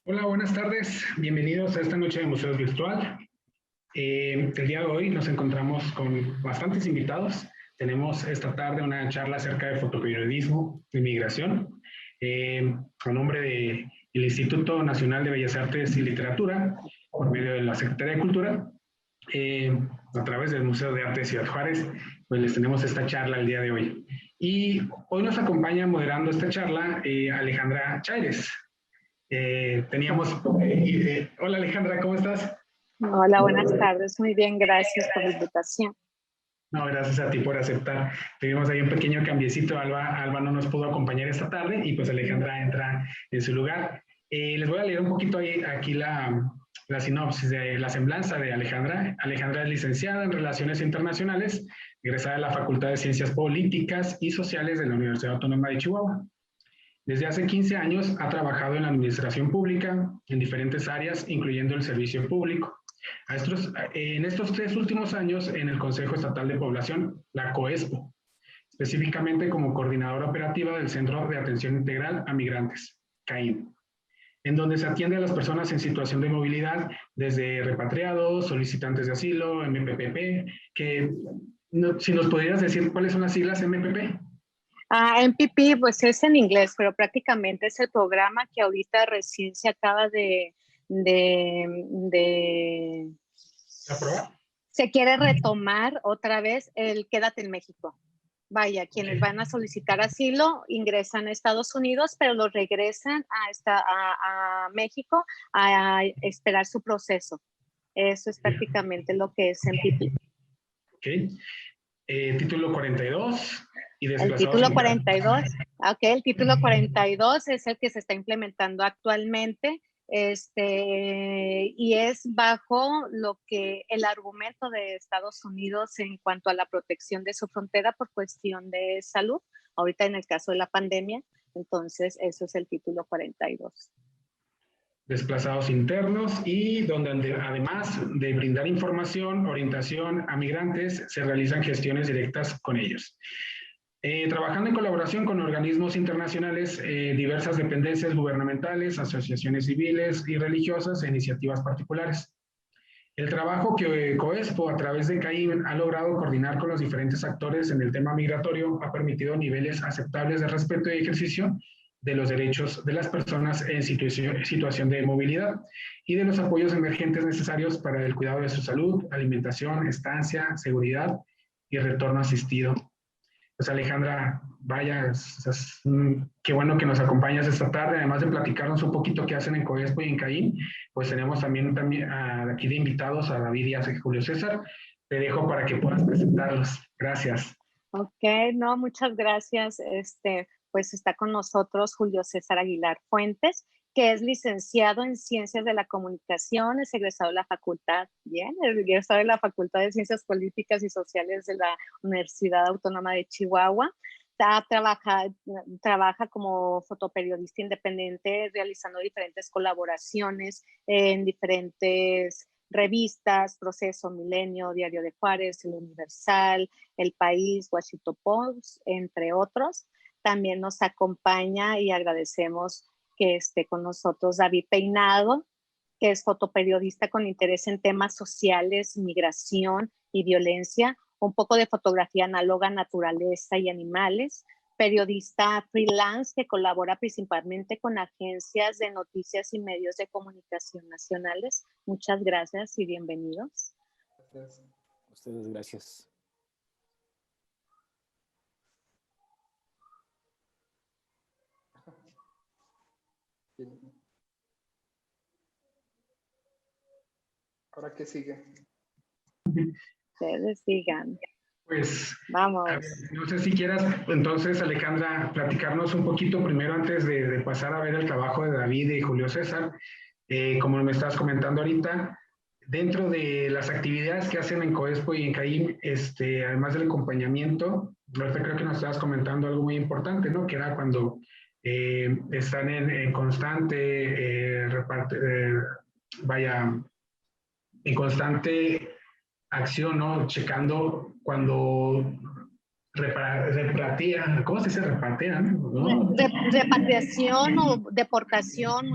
Hola, buenas tardes. Bienvenidos a esta noche de Museos Virtual. El día de hoy nos encontramos con bastantes invitados. Tenemos esta tarde una charla acerca de fotoperiodismo y migración, a nombre del Instituto Nacional de Bellas Artes y Literatura, por medio de la Secretaría de Cultura, a través del Museo de Arte de Ciudad Juárez, pues les tenemos esta charla el día de hoy. Y hoy nos acompaña moderando esta charla Alejandra Chaires. Hola Alejandra, ¿cómo estás? Hola, buenas tardes. Muy bien, gracias por la invitación. No, gracias a ti por aceptar. Tuvimos ahí un pequeño cambiecito. Alba no nos pudo acompañar esta tarde y pues Alejandra entra en su lugar. Les voy a leer un poquito aquí la sinopsis de la semblanza de Alejandra. Alejandra es licenciada en Relaciones Internacionales, egresada de la Facultad de Ciencias Políticas y Sociales de la Universidad Autónoma de Chihuahua. Desde hace 15 años ha trabajado en la administración pública en diferentes áreas, incluyendo el servicio público. En estos 3 últimos años en el Consejo Estatal de Población, la COESPO, específicamente como coordinadora operativa del Centro de Atención Integral a Migrantes, CAIM, en donde se atiende a las personas en situación de movilidad, desde repatriados, solicitantes de asilo, MPPP, si nos pudieras decir cuáles son las siglas MPP. MPP, pues es en inglés, pero prácticamente es el programa que ahorita recién se acaba de ¿Aprobar? Se quiere retomar otra vez el Quédate en México. Vaya, quienes van a solicitar asilo ingresan a Estados Unidos, pero los regresan a México a esperar su proceso. Eso es prácticamente lo que es MPP. Ok. Título 42 y el título 42, el título 42 es el que se está implementando actualmente, y es bajo lo que el argumento de Estados Unidos en cuanto a la protección de su frontera por cuestión de salud, ahorita en el caso de la pandemia, entonces eso es el título 42. Desplazados internos y donde además de brindar información, orientación a migrantes, se realizan gestiones directas con ellos. Trabajando en colaboración con organismos internacionales, diversas dependencias gubernamentales, asociaciones civiles y religiosas e iniciativas particulares. El trabajo que COESPO a través de CAIM ha logrado coordinar con los diferentes actores en el tema migratorio ha permitido niveles aceptables de respeto y ejercicio de los derechos de las personas en situación de movilidad y de los apoyos emergentes necesarios para el cuidado de su salud, alimentación, estancia, seguridad y retorno asistido. Pues Alejandra, vaya, qué bueno que nos acompañas esta tarde, además de platicarnos un poquito qué hacen en COESPO y en CAIM, pues tenemos también aquí de invitados a David Díaz y Julio César. Te dejo para que puedas presentarlos. Gracias. Ok, no, muchas gracias. Pues está con nosotros Julio César Aguilar Fuentes, que es licenciado en Ciencias de la Comunicación, es egresado de la facultad, egresado de la Facultad de Ciencias Políticas y Sociales de la Universidad Autónoma de Chihuahua. Trabaja como fotoperiodista independiente, realizando diferentes colaboraciones en diferentes revistas, Proceso, Milenio, Diario de Juárez, El Universal, El País, Washington Post, entre otros. También nos acompaña y agradecemos que esté con nosotros David Peinado, que es fotoperiodista con interés en temas sociales, migración y violencia, un poco de fotografía análoga, naturaleza y animales, periodista freelance que colabora principalmente con agencias de noticias y medios de comunicación nacionales. Muchas gracias y bienvenidos. Gracias. A ustedes, gracias. ¿Ahora qué sigue? Ustedes digan. Pues, vamos. Ver, no sé si quieras, entonces, Alejandra, platicarnos un poquito primero antes de pasar a ver el trabajo de David y Julio César. Como me estabas comentando ahorita, dentro de las actividades que hacen en COESPO y en CAIM, además del acompañamiento, ahorita creo que nos estabas comentando algo muy importante, ¿no? Que era cuando están en constante en constante acción, ¿no? Checando cuando repatrian, ¿cómo se dice repatrian? ¿No? Repatriación o deportación,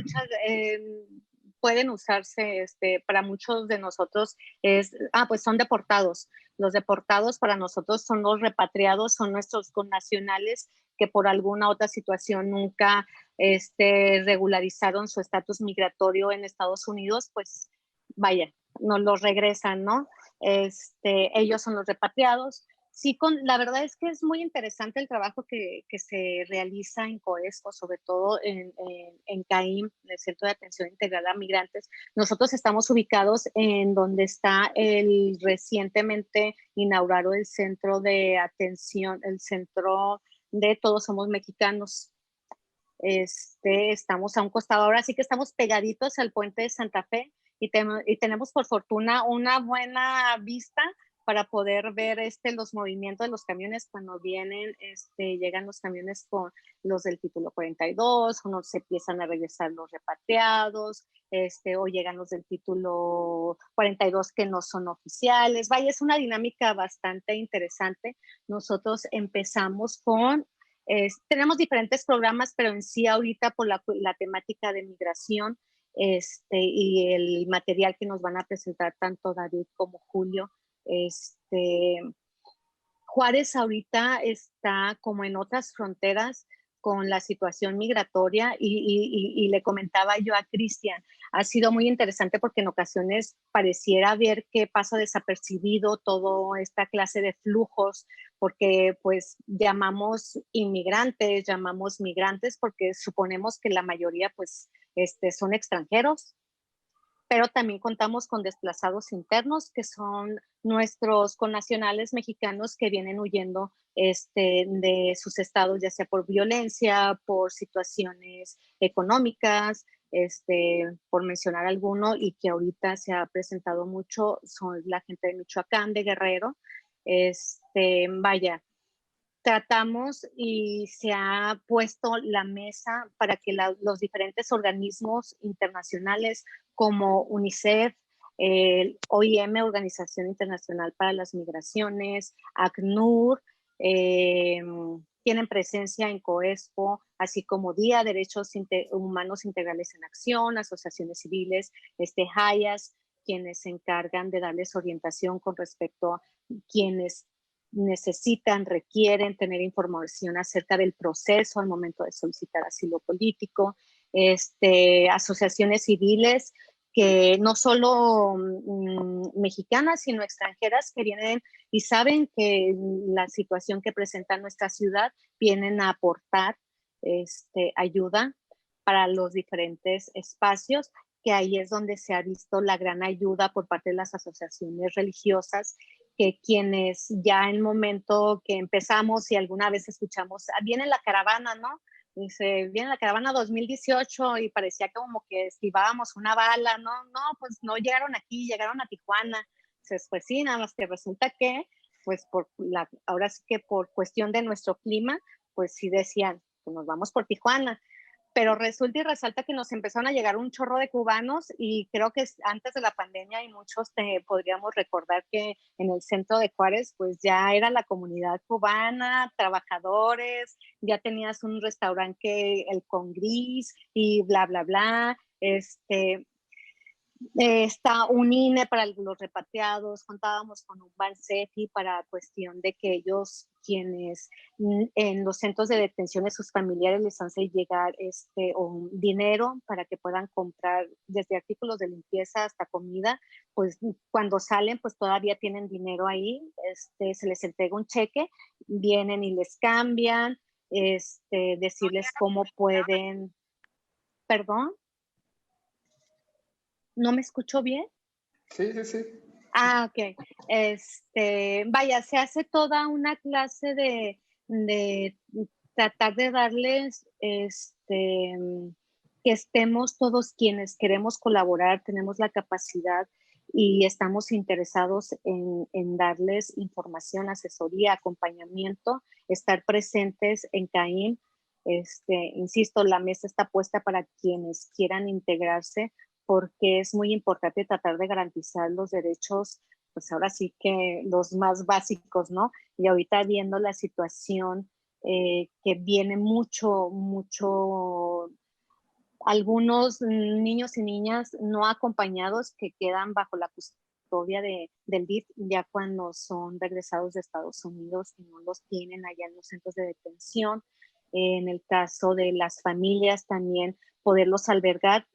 pueden usarse para muchos de nosotros pues son deportados. Los deportados para nosotros son los repatriados, son nuestros connacionales que por alguna otra situación nunca regularizaron su estatus migratorio en Estados Unidos, pues vaya, nos los regresan, ¿no? Ellos son los repatriados. Sí, la verdad es que es muy interesante el trabajo que se realiza en COESCO, sobre todo en CAIM, el Centro de Atención Integral a Migrantes. Nosotros estamos ubicados en donde está el recientemente inaugurado el Centro de Atención, el Centro de Todos Somos Mexicanos. Estamos a un costado, ahora sí que estamos pegaditos al puente de Santa Fe y tenemos por fortuna una buena vista para poder ver los movimientos de los camiones cuando vienen, llegan los camiones con los del título 42, o no se empiezan a regresar los repatriados, o llegan los del título 42 que no son oficiales. Vaya, es una dinámica bastante interesante. Nosotros empezamos con tenemos diferentes programas, pero en sí ahorita por la temática de migración y el material que nos van a presentar tanto David como Julio, Juárez ahorita está como en otras fronteras con la situación migratoria y le comentaba yo a Cristian, ha sido muy interesante porque en ocasiones pareciera ver que pasa desapercibido toda esta clase de flujos, porque pues llamamos inmigrantes, llamamos migrantes porque suponemos que la mayoría pues son extranjeros, pero también contamos con desplazados internos, que son nuestros connacionales mexicanos que vienen huyendo de sus estados, ya sea por violencia, por situaciones económicas, por mencionar alguno, y que ahorita se ha presentado mucho, son la gente de Michoacán, de Guerrero. Vaya, tratamos y se ha puesto la mesa para que los diferentes organismos internacionales como UNICEF, el OIM, Organización Internacional para las Migraciones, ACNUR, tienen presencia en COESCO, así como DIA, Derechos Humanos Integrales en Acción, asociaciones civiles, HAYAS, quienes se encargan de darles orientación con respecto a quienes necesitan, requieren tener información acerca del proceso al momento de solicitar asilo político, asociaciones civiles que no solo mexicanas, sino extranjeras que vienen y saben que la situación que presenta nuestra ciudad vienen a aportar ayuda para los diferentes espacios, que ahí es donde se ha visto la gran ayuda por parte de las asociaciones religiosas, que quienes ya en el momento que empezamos y alguna vez escuchamos, viene la caravana, ¿no? Dice, viene la caravana 2018 y parecía como que esquivábamos una bala, ¿no? No, pues no llegaron aquí, llegaron a Tijuana. Entonces, pues sí, nada más que resulta que, pues ahora sí que por cuestión de nuestro clima, pues sí decían, pues nos vamos por Tijuana. Pero resulta y resalta que nos empezaron a llegar un chorro de cubanos y creo que antes de la pandemia y muchos podríamos recordar que en el centro de Juárez pues ya era la comunidad cubana, trabajadores, ya tenías un restaurante, el Congris y bla, bla, bla, está un INE para los repatriados, contábamos con un Bansefi para cuestión de que ellos, quienes en los centros de detención de sus familiares les hacen llegar un dinero para que puedan comprar desde artículos de limpieza hasta comida, pues cuando salen pues todavía tienen dinero ahí, se les entrega un cheque, vienen y les cambian, decirles cómo pueden, perdón. ¿No me escucho bien? Sí, sí, sí. Ah, ok. Vaya, se hace toda una clase de tratar de darles, que estemos todos quienes queremos colaborar, tenemos la capacidad y estamos interesados en darles información, asesoría, acompañamiento, estar presentes en CAIM. Insisto, la mesa está puesta para quienes quieran integrarse, porque es muy importante tratar de garantizar los derechos, pues ahora sí que los más básicos, ¿no? Y ahorita viendo la situación que viene mucho algunos niños y niñas no acompañados que quedan bajo la custodia del DIF ya cuando son regresados de Estados Unidos y no los tienen allá en los centros de detención. En el caso de las familias también poderlos albergar,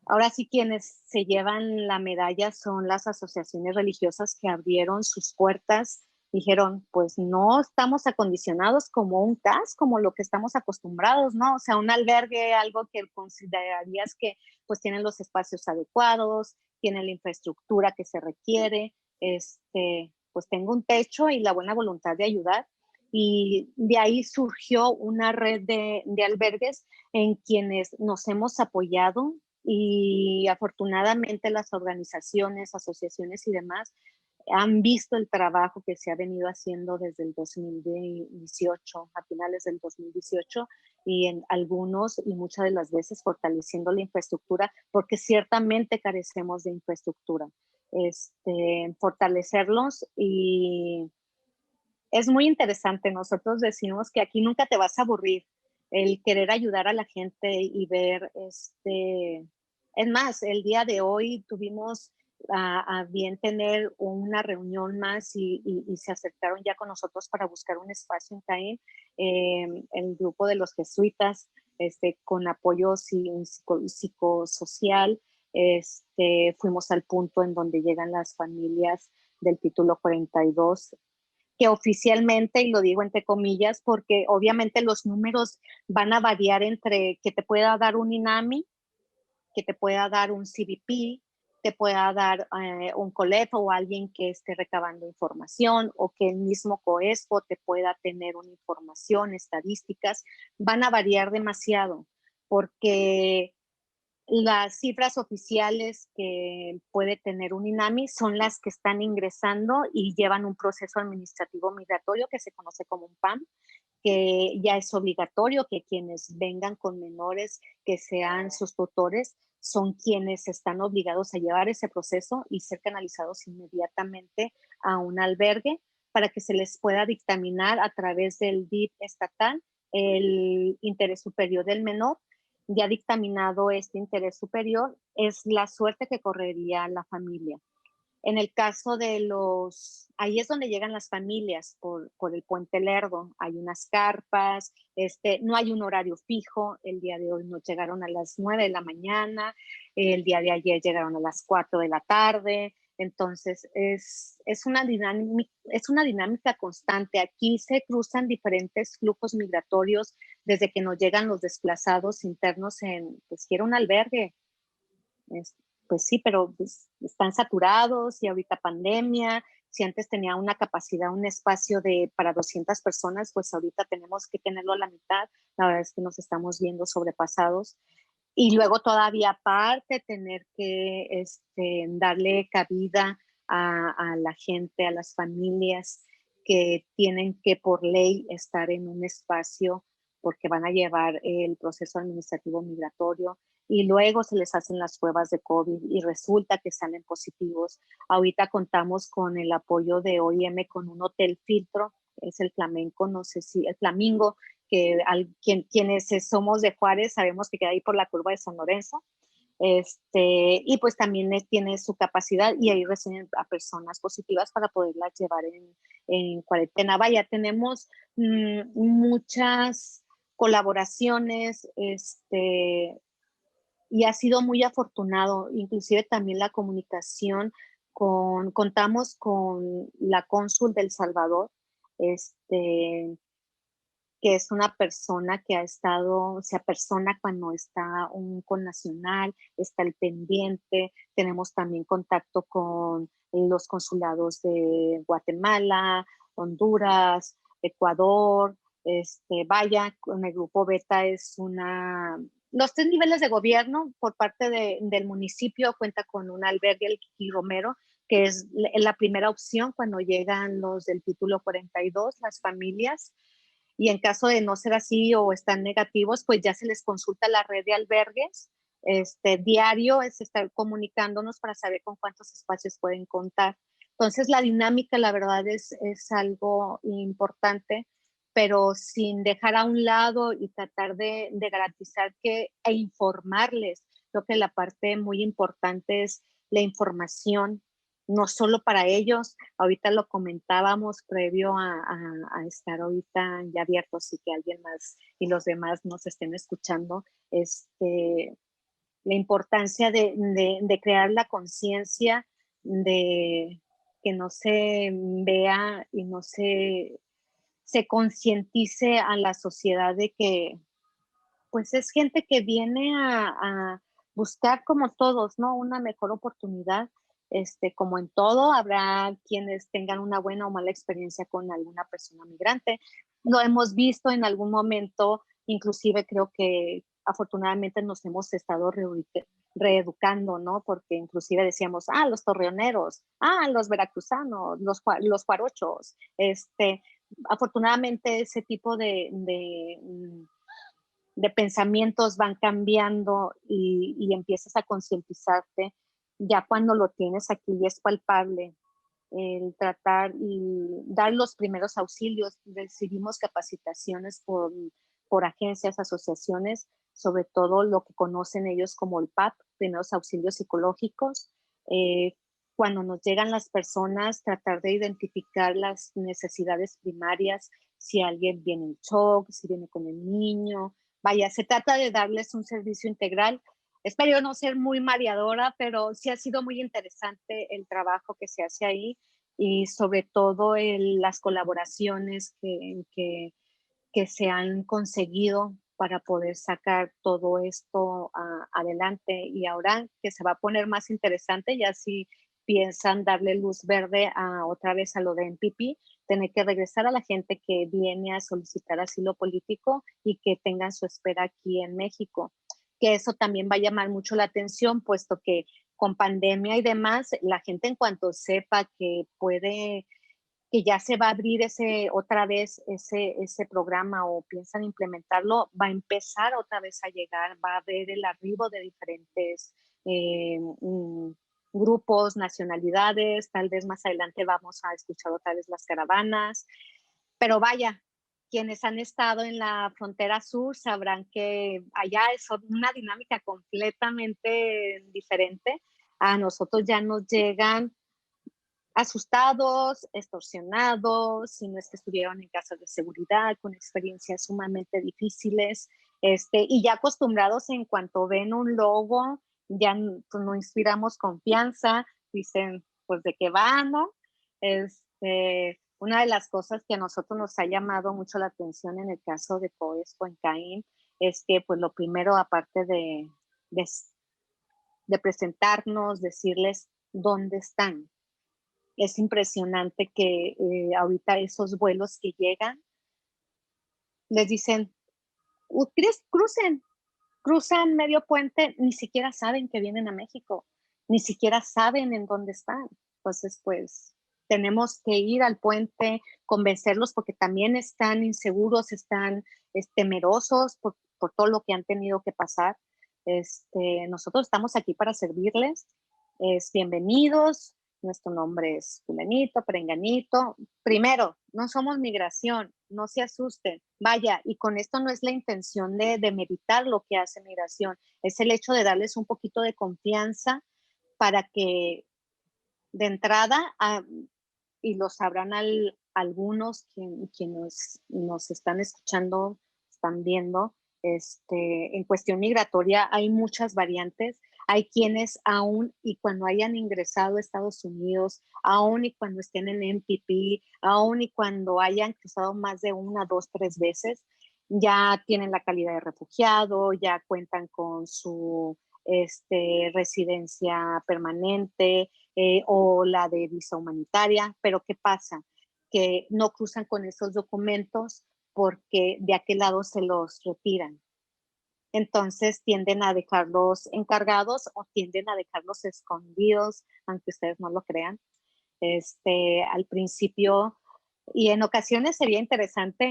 ahora sí quienes se llevan la medalla son las asociaciones religiosas que abrieron sus puertas, dijeron, pues no estamos acondicionados como un CAS, como lo que estamos acostumbrados, ¿no? O sea, un albergue, algo que considerarías que pues tienen los espacios adecuados, tienen la infraestructura que se requiere, pues tengo un techo y la buena voluntad de ayudar. Y de ahí surgió una red de albergues en quienes nos hemos apoyado y afortunadamente las organizaciones, asociaciones y demás han visto el trabajo que se ha venido haciendo desde el 2018, a finales del 2018, y en algunos y muchas de las veces fortaleciendo la infraestructura, porque ciertamente carecemos de infraestructura. Fortalecerlos y es muy interesante. Nosotros decimos que aquí nunca te vas a aburrir. El querer ayudar a la gente y ver, es más, el día de hoy tuvimos a bien tener una reunión más y se acercaron ya con nosotros para buscar un espacio en Caín, el grupo de los jesuitas, con apoyo psicosocial, fuimos al punto en donde llegan las familias del título 42, que oficialmente, y lo digo entre comillas, porque obviamente los números van a variar entre que te pueda dar un INAMI, que te pueda dar un CBP, te pueda dar un COLEP o alguien que esté recabando información, o que el mismo COESPO te pueda tener una información, estadísticas, van a variar demasiado, porque las cifras oficiales que puede tener un INAMI son las que están ingresando y llevan un proceso administrativo migratorio que se conoce como un PAM, que ya es obligatorio que quienes vengan con menores que sean sus tutores son quienes están obligados a llevar ese proceso y ser canalizados inmediatamente a un albergue para que se les pueda dictaminar a través del DIF estatal el interés superior del menor. Ya dictaminado este interés superior, es la suerte que correría la familia. En el caso de ahí es donde llegan las familias por el Puente Lerdo. Hay unas carpas, no hay un horario fijo. El día de hoy nos llegaron a las 9 de la mañana, el día de ayer llegaron a las 4 de la tarde. Entonces, es una dinámica constante. Aquí se cruzan diferentes flujos migratorios desde que nos llegan los desplazados internos pues quiero un albergue. Pues sí, pero pues, están saturados y ahorita pandemia. Si antes tenía una capacidad, un espacio para 200 personas, pues ahorita tenemos que tenerlo a la mitad. La verdad es que nos estamos viendo sobrepasados. Y luego todavía aparte tener que darle cabida a la gente, a las familias que tienen que por ley estar en un espacio porque van a llevar el proceso administrativo migratorio y luego se les hacen las pruebas de COVID y resulta que salen positivos. Ahorita contamos con el apoyo de OIM con un hotel filtro, es el Flamenco, no sé si el Flamingo, que quienes somos de Juárez sabemos que queda ahí por la curva de San Lorenzo, y pues también tiene su capacidad y ahí reciben a personas positivas para poderlas llevar en cuarentena. Vaya, tenemos muchas colaboraciones, y ha sido muy afortunado, inclusive también la comunicación contamos con la cónsul del Salvador, que es una persona que se apersona cuando está un connacional, está al pendiente. Tenemos también contacto con los consulados de Guatemala, Honduras, Ecuador. Vaya, con el grupo Beta los 3 niveles de gobierno por parte del municipio cuenta con un albergue, el Kiki Romero, que es la primera opción cuando llegan los del título 42, las familias. Y en caso de no ser así o están negativos, pues ya se les consulta la red de albergues. Diario es estar comunicándonos para saber con cuántos espacios pueden contar. Entonces, la dinámica, la verdad, es algo importante, pero sin dejar a un lado y tratar de garantizar e informarles. Creo que la parte muy importante es la información, no solo para ellos. Ahorita lo comentábamos previo a estar ahorita ya abiertos y que alguien más y los demás nos estén escuchando. La importancia de crear la conciencia, de que no se vea y no se concientice a la sociedad de que pues es gente que viene a buscar como todos, ¿no? Una mejor oportunidad. Como en todo, habrá quienes tengan una buena o mala experiencia con alguna persona migrante. Lo hemos visto en algún momento, inclusive creo que afortunadamente nos hemos estado reeducando, ¿no? Porque inclusive decíamos, los torreoneros, los veracruzanos, los cuarochos. Afortunadamente ese tipo de pensamientos van cambiando y empiezas a concientizarte ya cuando lo tienes aquí y es palpable. El tratar y dar los primeros auxilios. Recibimos capacitaciones por agencias, asociaciones, sobre todo lo que conocen ellos como el PAP, primeros auxilios psicológicos. Cuando nos llegan las personas, tratar de identificar las necesidades primarias, si alguien viene en shock, si viene con el niño. Vaya, se trata de darles un servicio integral. Espero no ser muy mareadora, pero sí ha sido muy interesante el trabajo que se hace ahí y sobre todo las colaboraciones que se han conseguido para poder sacar todo esto adelante. Y ahora que se va a poner más interesante, ya si piensan darle luz verde otra vez a lo de MPP, tener que regresar a la gente que viene a solicitar asilo político y que tengan su espera aquí en México. Que eso también va a llamar mucho la atención, puesto que con pandemia y demás, la gente en cuanto sepa que ya se va a abrir otra vez ese programa o piensan implementarlo, va a empezar otra vez a llegar, va a haber el arribo de diferentes grupos, nacionalidades, tal vez más adelante vamos a escuchar otra vez las caravanas, pero vaya, quienes han estado en la frontera sur sabrán que allá es una dinámica completamente diferente. A nosotros ya nos llegan asustados, extorsionados, si no es que estuvieron en casas de seguridad, con experiencias sumamente difíciles, y ya acostumbrados en cuanto ven un logo, ya pues, no inspiramos confianza, dicen, pues, ¿de qué van, no? Una de las cosas que a nosotros nos ha llamado mucho la atención en el caso de Coesco en Caín, es que, pues, lo primero, aparte de presentarnos, decirles dónde están. Es impresionante que ahorita esos vuelos que llegan, les dicen, cruzan medio puente, ni siquiera saben que vienen a México, ni siquiera saben en dónde están. Entonces, pues, tenemos que ir al puente, convencerlos porque también están inseguros, están temerosos por todo lo que han tenido que pasar. Nosotros estamos aquí para servirles. Bienvenidos. Nuestro nombre es fulanito, perenganito. Primero, no somos migración, no se asusten. Vaya, y con esto no es la intención de demeritar lo que hace migración, es el hecho de darles un poquito de confianza para que de entrada, y lo sabrán algunos quienes nos están escuchando, están viendo, en cuestión migratoria hay muchas variantes. Hay quienes aún y cuando hayan ingresado a Estados Unidos, aún y cuando estén en MPP, aún y cuando hayan cruzado más de 1, 2, 3 veces, ya tienen la calidad de refugiado, ya cuentan con su residencia permanente o la de visa humanitaria. Pero ¿qué pasa? Que no cruzan con esos documentos porque de aquel lado se los retiran. Entonces tienden a dejarlos encargados o tienden a dejarlos escondidos, aunque ustedes no lo crean. Al principio, y en ocasiones sería interesante,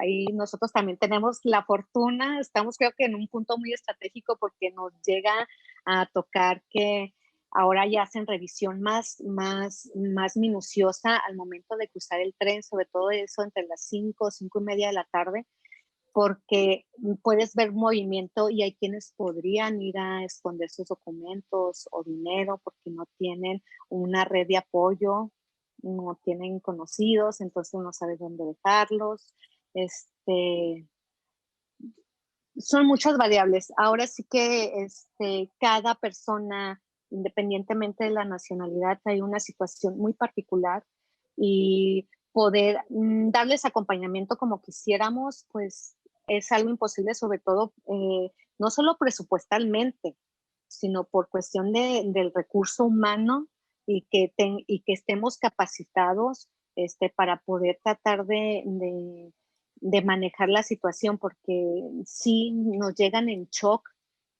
ahí nosotros también tenemos la fortuna, estamos creo que en un punto muy estratégico porque nos llega a tocar que ahora ya hacen revisión más minuciosa al momento de cruzar el tren, sobre todo eso entre las 5 y media de la tarde, porque puedes ver movimiento y hay quienes podrían ir a esconder sus documentos o dinero porque no tienen una red de apoyo, no tienen conocidos, entonces no sabes dónde dejarlos. Son muchas variables. Ahora sí que cada persona, independientemente de la nacionalidad, hay una situación muy particular y poder darles acompañamiento como quisiéramos, pues es algo imposible, sobre todo no solo presupuestalmente, sino por cuestión del recurso humano y que estemos capacitados para poder tratar de manejar la situación, porque si nos llegan en shock,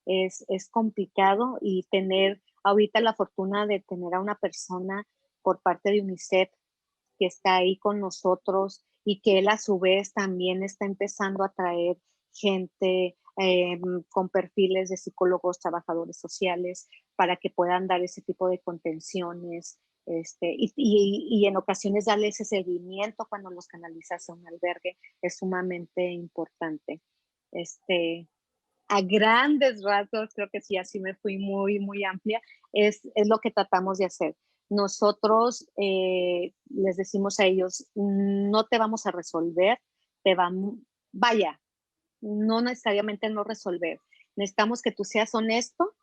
es complicado y tener ahorita la fortuna de tener a una persona por parte de UNICEF que está ahí con nosotros y que él a su vez también está empezando a traer gente con perfiles de psicólogos, trabajadores sociales, para que puedan dar ese tipo de contenciones y en ocasiones darle ese seguimiento cuando los canalizas a un albergue es sumamente importante. A grandes rasgos, creo que sí, así me fui muy amplia, es lo que tratamos de hacer. Nosotros les decimos a ellos, no te vamos a resolver, vaya, no necesariamente no resolver. Necesitamos que tú seas honesto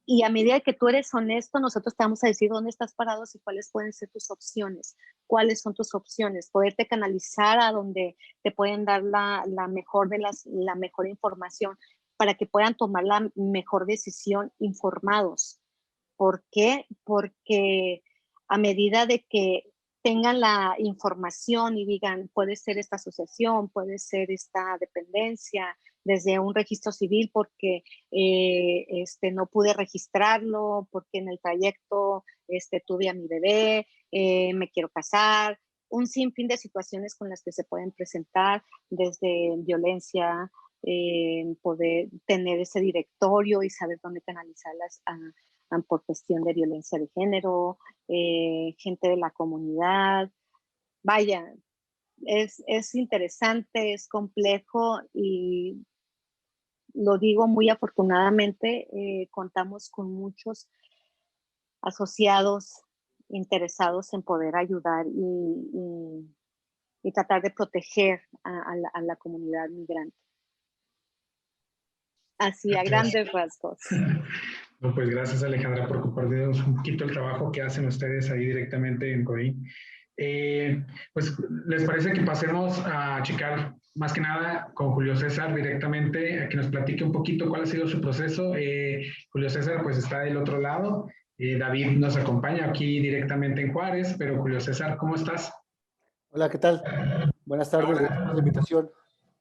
y a medida que tú eres honesto, nosotros te vamos a decir dónde estás parado y cuáles pueden ser tus opciones. ¿Cuáles son tus opciones? Poderte canalizar a donde te pueden dar la mejor información para que puedan tomar la mejor decisión informados. ¿Por qué? Porque a medida de que tengan la información y digan, puede ser esta asociación, puede ser esta dependencia, desde un registro civil porque no pude registrarlo, porque en el trayecto tuve a mi bebé, me quiero casar, un sinfín de situaciones con las que se pueden presentar, desde violencia, poder tener ese directorio y saber dónde canalizarlas por cuestión de violencia de género, gente de la comunidad. Vaya, es interesante, es complejo y lo digo muy afortunadamente, contamos con muchos asociados interesados en poder ayudar y tratar de proteger a la comunidad migrante. Así, a grandes rasgos. No, pues gracias Alejandra por compartirnos un poquito el trabajo que hacen ustedes ahí directamente en CODI. Pues, ¿les parece que pasemos a checar más que nada con Julio César directamente, a que nos platique un poquito cuál ha sido su proceso? Julio César pues está del otro lado, David nos acompaña aquí directamente en Juárez, pero Julio César, ¿cómo estás? Hola, ¿qué tal? Buenas tardes, gracias por la invitación.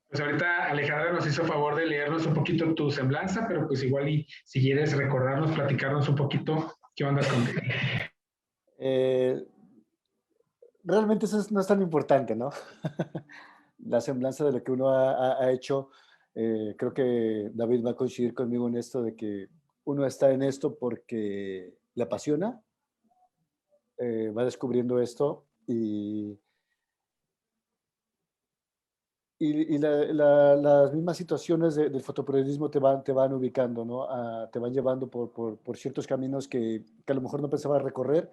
Pues ahorita Alejandra nos hizo favor de leernos un poquito tu semblanza, pero pues igual y si quieres recordarnos, platicarnos un poquito qué onda contigo. Realmente eso no es tan importante, ¿no? La semblanza de lo que uno ha hecho. Creo que David va a coincidir conmigo en esto de que uno está en esto porque le apasiona, va descubriendo esto y las mismas situaciones del fotoperiodismo te van ubicando, ¿no? Te van llevando por ciertos caminos que a lo mejor no pensabas recorrer.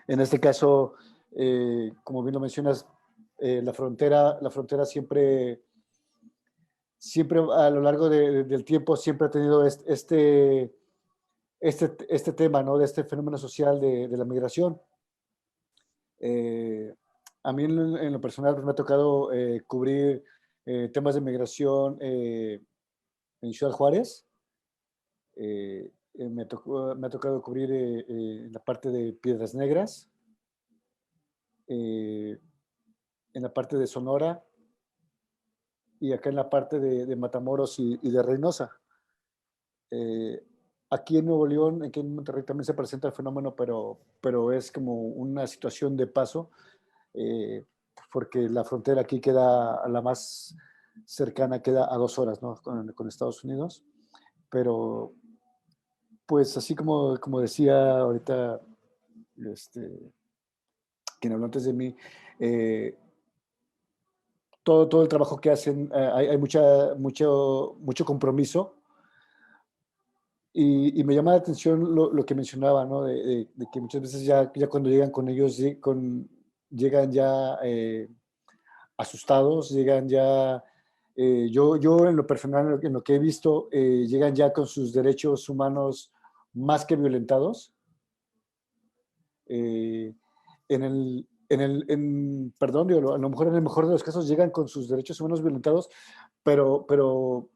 En este caso, como bien lo mencionas, la frontera siempre a lo largo del tiempo siempre ha tenido este tema, ¿no? De este fenómeno social de la migración. A mí en lo personal pues, me ha tocado cubrir temas de migración en Ciudad Juárez. Me ha tocado cubrir la parte de Piedras Negras, en la parte de Sonora y acá en la parte de Matamoros y de Reynosa. Aquí en Nuevo León, aquí en Monterrey también se presenta el fenómeno, pero es como una situación de paso, porque la frontera aquí queda, la más cercana queda a 2 horas, ¿no? con Estados Unidos, pero Pues así como decía ahorita quien habló antes de mí, todo el trabajo que hacen, hay mucho compromiso. Y me llama la atención lo que mencionaba, ¿no? De que muchas veces ya cuando llegan con ellos, llegan ya asustados, llegan ya, yo en lo personal, en lo que he visto, llegan ya con sus derechos humanos más que violentados. Perdón, digo, a lo mejor en el mejor de los casos llegan con sus derechos humanos violentados, pero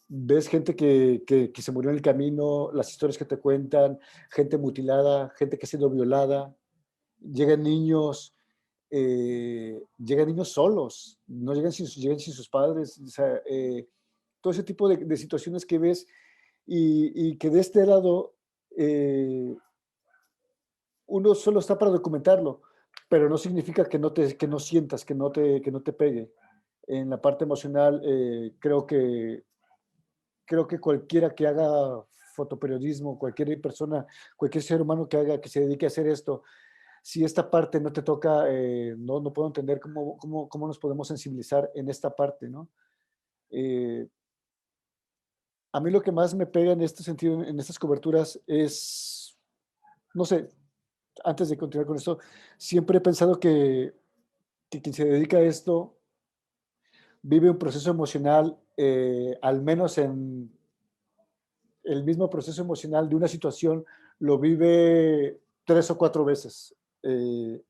ves gente que se murió en el camino, las historias que te cuentan, gente mutilada, gente que ha sido violada, llegan niños solos, no llegan sin sus padres, o sea, todo ese tipo de situaciones que ves y que de este lado uno solo está para documentarlo, pero no significa que no sientas, que no te pegue. En la parte emocional, creo que cualquiera que haga fotoperiodismo, cualquier persona, cualquier ser humano que se dedique a hacer esto, si esta parte no te toca, no puedo entender cómo nos podemos sensibilizar en esta parte, ¿no? A mí lo que más me pega en este sentido, en estas coberturas, es, no sé, antes de continuar con esto, siempre he pensado que quien se dedica a esto vive un proceso emocional, al menos en el mismo proceso emocional de una situación, lo vive 3 o 4 veces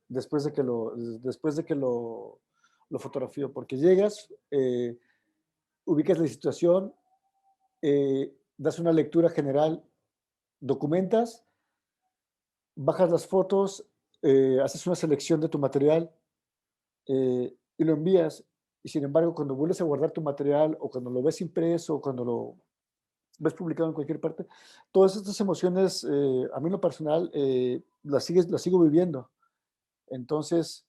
después de que lo fotografío, porque llegas, ubicas la situación, das una lectura general, documentas, bajas las fotos, haces una selección de tu material y lo envías. Y sin embargo, cuando vuelves a guardar tu material o cuando lo ves impreso o cuando lo ves publicado en cualquier parte, todas estas emociones, a mí en lo personal, las sigo viviendo. Entonces,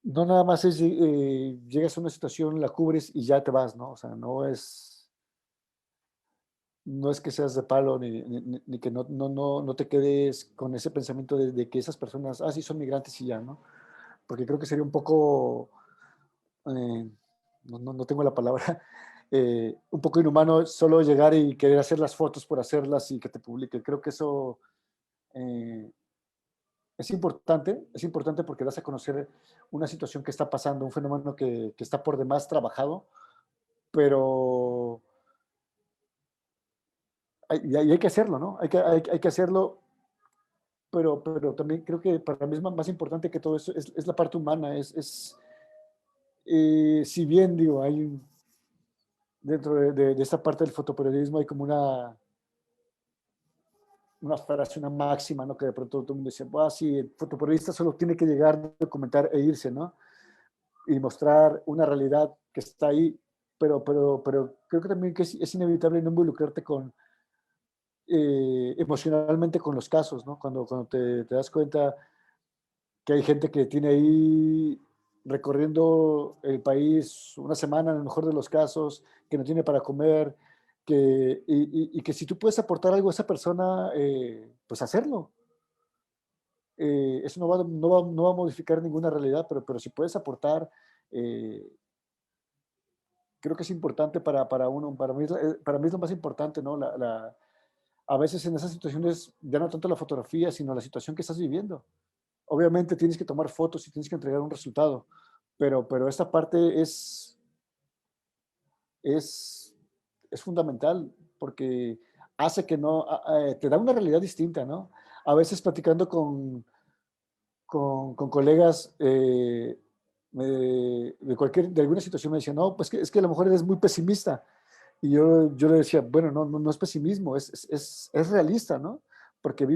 no nada más es, llegas a una situación, la cubres y ya te vas, ¿no? O sea, no es que seas de palo ni que no te quedes con ese pensamiento de que esas personas, sí, son migrantes y ya, ¿no? Porque creo que sería un poco, eh, no tengo la palabra, un poco inhumano solo llegar y querer hacer las fotos por hacerlas y que te publiquen. Creo que eso eh, es importante porque das a conocer una situación que está pasando, un fenómeno que está por demás trabajado, pero hay que hacerlo, ¿no? Hay que hacerlo, pero también creo que para mí es más importante que todo eso, es la parte humana, si bien digo, dentro de esta parte del fotoperiodismo hay como una frase, una máxima, ¿no? Que de pronto todo el mundo dice, sí, el fotoperiodista solo tiene que llegar, documentar e irse, ¿no? Y mostrar una realidad que está ahí, pero creo que también que es inevitable no involucrarte emocionalmente con los casos, ¿no? Cuando te das cuenta que hay gente que tiene ahí recorriendo el país una semana, en el mejor de los casos, que no tiene para comer, y que si tú puedes aportar algo a esa persona, pues hacerlo. Eso no va a modificar ninguna realidad, pero si puedes aportar, eh, creo que es importante para uno, para mí es lo más importante, ¿no? A veces en esas situaciones, ya no tanto la fotografía, sino la situación que estás viviendo. Obviamente tienes que tomar fotos y tienes que entregar un resultado, pero esta parte es, es fundamental porque hace que te da una realidad distinta, ¿no? A veces platicando con colegas de alguna situación me decían, no, pues es que a lo mejor eres muy pesimista. Y yo le decía, bueno, no es pesimismo, es realista, ¿no? Porque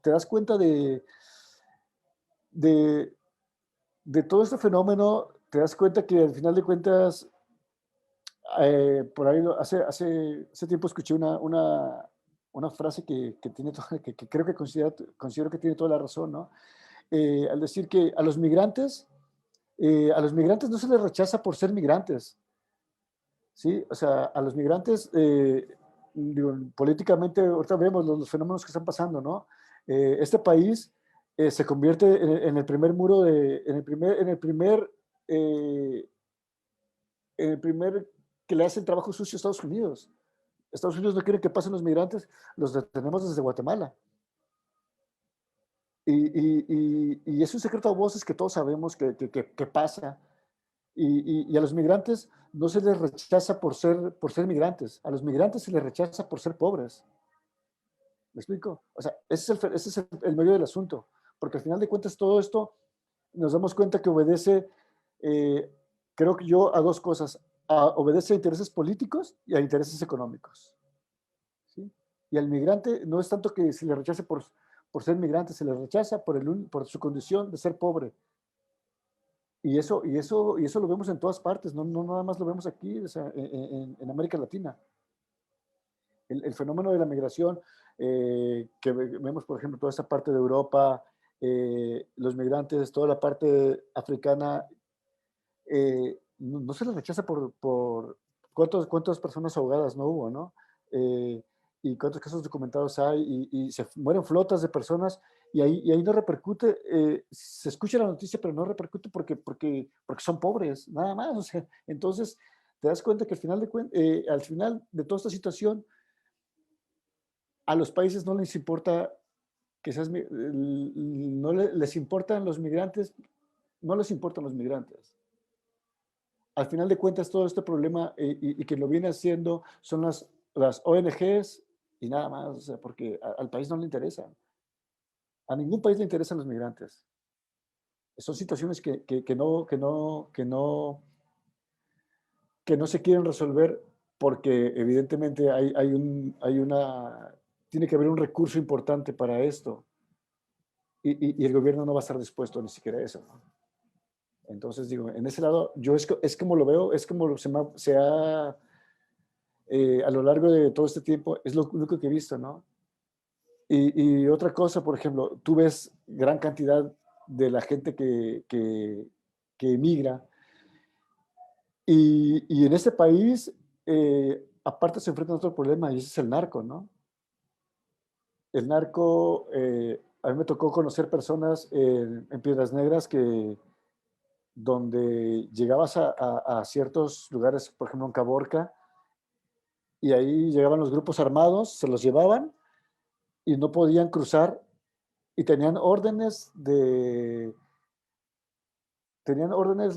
te das cuenta de, de todo este fenómeno, te das cuenta que al final de cuentas, por ahí hace tiempo escuché una frase que tiene que creo que considero que tiene toda la razón, ¿no? Al decir que a los migrantes no se les rechaza por ser migrantes, ¿sí? O sea, a los migrantes digo, políticamente, ahorita vemos los fenómenos que están pasando, ¿no? Este país se convierte en el primer muro de, en el primer que le hacen trabajo sucio a Estados Unidos. Estados Unidos no quiere que pasen los migrantes, los detenemos desde Guatemala. Y es un secreto a voces que todos sabemos que pasa. Y a los migrantes no se les rechaza por ser migrantes, a los migrantes se les rechaza por ser pobres. ¿Me explico? O sea, ese es el medio del asunto, porque al final de cuentas todo esto nos damos cuenta que obedece, creo que yo, a dos cosas. Obedece a intereses políticos y a intereses económicos. ¿Sí? Y al migrante no es tanto que se le rechace por ser migrante, se le rechaza por su condición de ser pobre. Y eso lo vemos en todas partes, no nada más lo vemos aquí, o sea, en América Latina. El fenómeno de la migración, que vemos, por ejemplo, toda esta parte de Europa, los migrantes, toda la parte africana, no se les rechaza por cuántas personas ahogadas no hubo, ¿no? Y cuántos casos documentados hay, y se mueren flotas de personas, y ahí no repercute, se escucha la noticia, pero no repercute porque son pobres, nada más. O sea, entonces te das cuenta que al final de toda esta situación, a los países no les importa que seas, no les importan los migrantes, no les importan los migrantes. Al final de cuentas, todo este problema, y que lo viene haciendo, son las ONGs y nada más, o sea, porque al país no le interesa. A ningún país le interesan los migrantes. Son situaciones que no se quieren resolver porque evidentemente tiene que haber un recurso importante para esto, y el gobierno no va a estar dispuesto ni siquiera a eso, ¿no? Entonces, digo, en ese lado, yo es como lo veo, es como se ha, a lo largo de todo este tiempo, es lo único que he visto, ¿no? Y otra cosa, por ejemplo, tú ves gran cantidad de la gente que emigra, y en este país, aparte se enfrenta a otro problema, y ese es el narco, ¿no? El narco, a mí me tocó conocer personas en Piedras Negras donde llegabas a ciertos lugares, por ejemplo en Caborca, y ahí llegaban los grupos armados, se los llevaban y no podían cruzar, y tenían órdenes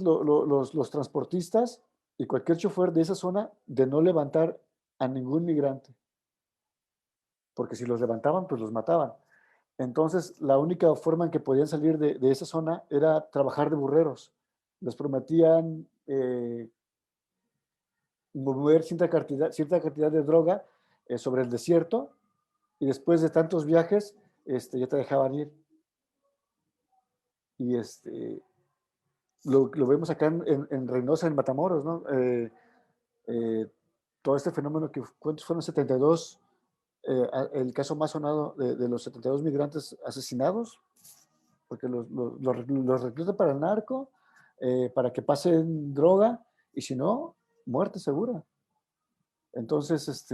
los transportistas y cualquier chofer de esa zona de no levantar a ningún migrante, porque si los levantaban, pues los mataban. Entonces, la única forma en que podían salir de esa zona era trabajar de burreros. Les prometían mover cierta cantidad de droga sobre el desierto, y después de tantos viajes ya te dejaban ir. Y lo vemos acá en Reynosa, en Matamoros, ¿no? Todo este fenómeno ¿cuántos fueron? 72, el caso más sonado de los 72 migrantes asesinados, porque los reclutan para el narco, para que pasen droga, y si no, muerte segura. Entonces,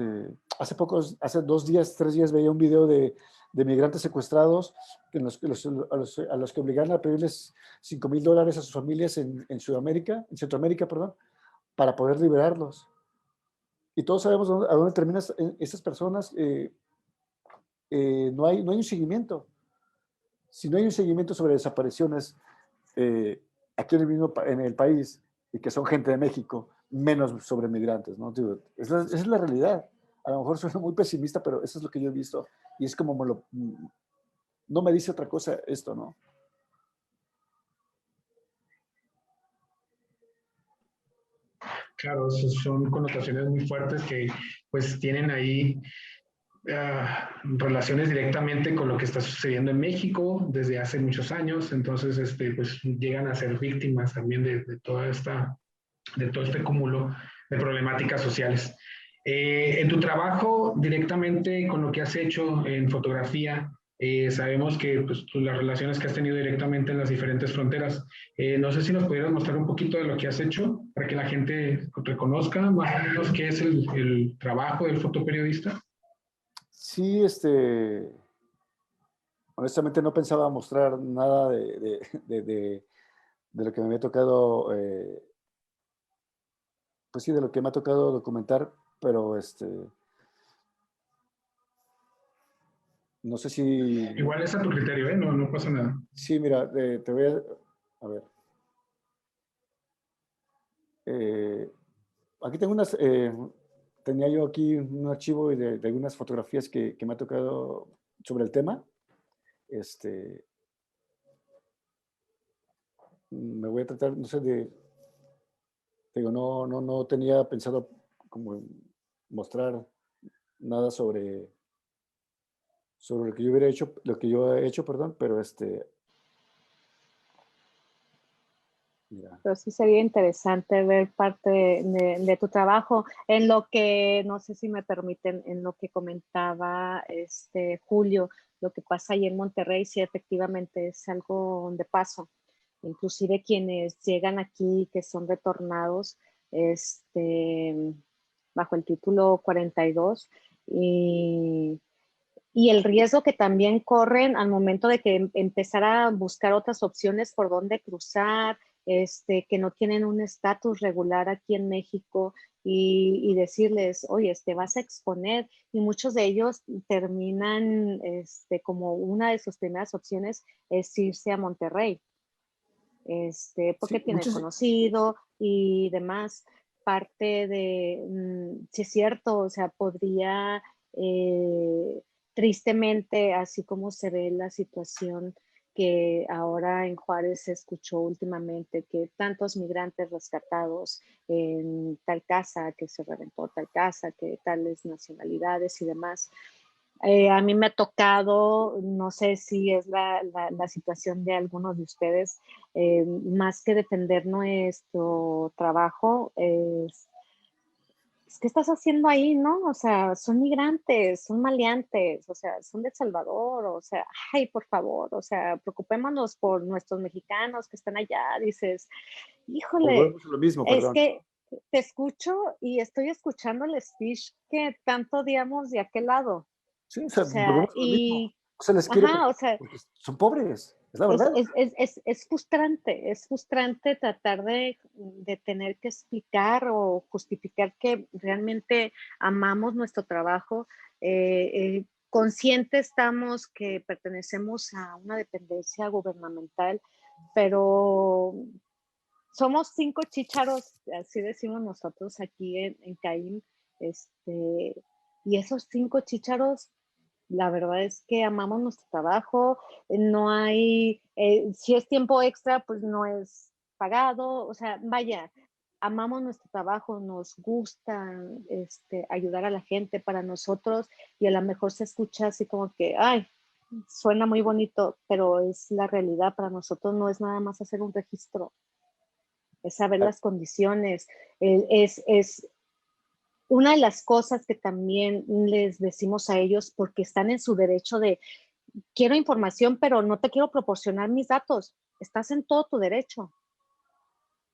hace 2 días, 3 días, veía un video de migrantes secuestrados a los que obligaron a pedirles $5,000 a sus familias en Centroamérica, perdón, para poder liberarlos. Y todos sabemos a dónde terminan estas personas. No hay un seguimiento. Si no hay un seguimiento sobre desapariciones aquí en el país, y que son gente de México, menos sobre migrantes, ¿no? Digo, esa es la realidad. A lo mejor suena muy pesimista, pero eso es lo que yo he visto, y es como no me dice otra cosa esto, ¿no? Claro, son connotaciones muy fuertes que pues tienen ahí relaciones directamente con lo que está sucediendo en México desde hace muchos años. Entonces pues llegan a ser víctimas también de todo este cúmulo de problemáticas sociales. En tu trabajo directamente con lo que has hecho en fotografía, Sabemos que pues, las relaciones que has tenido directamente en las diferentes fronteras. No sé si nos pudieras mostrar un poquito de lo que has hecho para que la gente reconozca más o menos qué es el trabajo del fotoperiodista. Sí, honestamente no pensaba mostrar nada de lo que me había tocado, pues sí, de lo que me ha tocado documentar, pero no sé si... Igual es a tu criterio, ¿eh? No, no pasa nada. Sí, mira, te voy a ver. Aquí tengo tenía yo aquí un archivo de algunas fotografías que me ha tocado sobre el tema. Me voy a tratar, no sé, digo, no tenía pensado como mostrar nada sobre lo que yo hubiera hecho, lo que yo he hecho, perdón, pero mira. Pero sí sería interesante ver parte de tu trabajo. En lo que, no sé si me permiten, en lo que comentaba Julio, lo que pasa ahí en Monterrey, sí, efectivamente es algo de paso. Inclusive quienes llegan aquí, que son retornados, bajo el título 42, y el riesgo que también corren al momento de que empezar a buscar otras opciones por dónde cruzar, que no tienen un estatus regular aquí en México y decirles, oye, vas a exponer, y muchos de ellos terminan como una de sus primeras opciones es irse a Monterrey, porque Sí, tiene muchos, conocido y demás. Parte de, sí es cierto, o sea, podría, tristemente, así como se ve la situación que ahora en Juárez se escuchó últimamente, que tantos migrantes rescatados en tal casa, que se reventó tal casa, que tales nacionalidades y demás. A mí me ha tocado, no sé si es la situación de algunos de ustedes, más que defender nuestro trabajo, ¿qué estás haciendo ahí, no? O sea, son migrantes, son maleantes, o sea, son de El Salvador, o sea, ay, por favor, o sea, preocupémonos por nuestros mexicanos que están allá, dices, híjole, volvemos a lo mismo, es perdón. que te escucho y estoy escuchando el speech que tanto odiamos de aquel lado. Sí, o O sea, sea, volvemos a lo mismo. y, No se les quiere ajá, o sea, porque son pobres, es la verdad. es frustrante tratar de tener que explicar o justificar que realmente amamos nuestro trabajo. Conscientes estamos que pertenecemos a una dependencia gubernamental, pero somos 5 chícharos, así decimos nosotros aquí en Caín, y esos 5 chícharos, la verdad es que amamos nuestro trabajo, no hay, si es tiempo extra, pues no es pagado, o sea, vaya, amamos nuestro trabajo, nos gusta ayudar a la gente para nosotros, y a lo mejor se escucha así como que, ay, suena muy bonito, pero es la realidad para nosotros, no es nada más hacer un registro, es saber las condiciones, es una de las cosas que también les decimos a ellos, porque están en su derecho de, quiero información, pero no te quiero proporcionar mis datos, estás en todo tu derecho.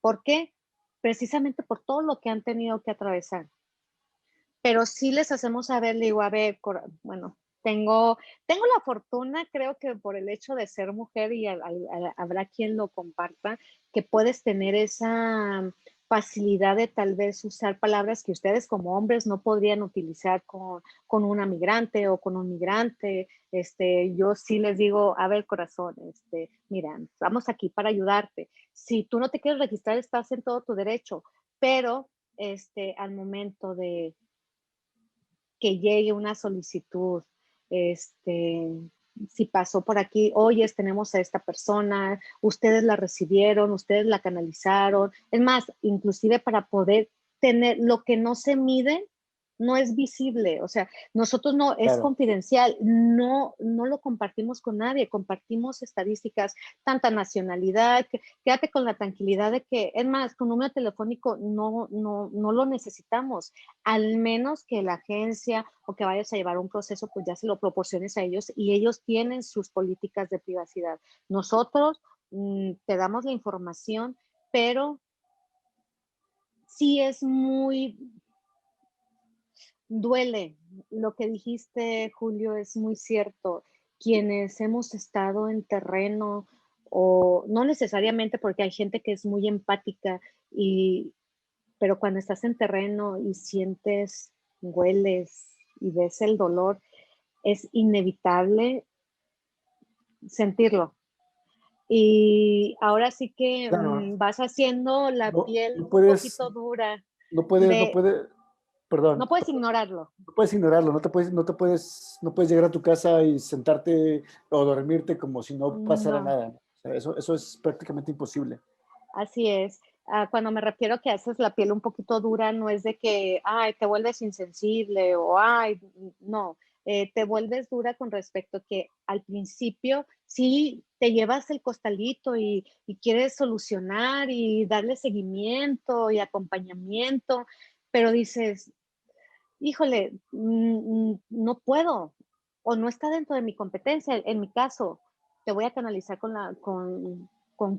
¿Por qué? Precisamente por todo lo que han tenido que atravesar. Pero sí les hacemos saber, le digo, a ver, bueno, tengo la fortuna, creo que por el hecho de ser mujer, y habrá quien lo comparta, que puedes tener esa facilidad de tal vez usar palabras que ustedes como hombres no podrían utilizar con una migrante o con un migrante. Yo sí les digo, a ver, corazón, mira, estamos aquí para ayudarte. Si tú no te quieres registrar, estás en todo tu derecho, pero al momento de que llegue una solicitud, si pasó por aquí, oyes, tenemos a esta persona, ustedes la recibieron, ustedes la canalizaron. Es más, inclusive para poder tener lo que no se mide, no es visible, o sea, nosotros no, es Claro. confidencial, no, no lo compartimos con nadie, compartimos estadísticas, tanta nacionalidad, quédate con la tranquilidad de que, es más, con número telefónico no lo necesitamos, al menos que la agencia o que vayas a llevar un proceso, pues ya se lo proporciones a ellos y ellos tienen sus políticas de privacidad. Nosotros te damos la información, pero sí es muy, duele. Lo que dijiste, Julio, es muy cierto. Quienes hemos estado en terreno, o no necesariamente porque hay gente que es muy empática, pero cuando estás en terreno y sientes, hueles y ves el dolor, es inevitable sentirlo. Y ahora sí que Claro. vas haciendo la No, piel no un puedes, poquito dura no puedes, no de, puedes, perdón, no puedes ignorarlo. no puedes ignorarlo, no puedes llegar a tu casa y sentarte o dormirte como si no pasara No, nada. ¿No? O sea, eso es prácticamente imposible. así es. Cuando me refiero a que haces la piel un poquito dura, no es de que, ay, te vuelves insensible o, ay, no, te vuelves dura con respecto a que al principio sí te llevas el costalito y quieres solucionar y darle seguimiento y acompañamiento, pero dices, híjole, no puedo o no está dentro de mi competencia. En mi caso, te voy a canalizar con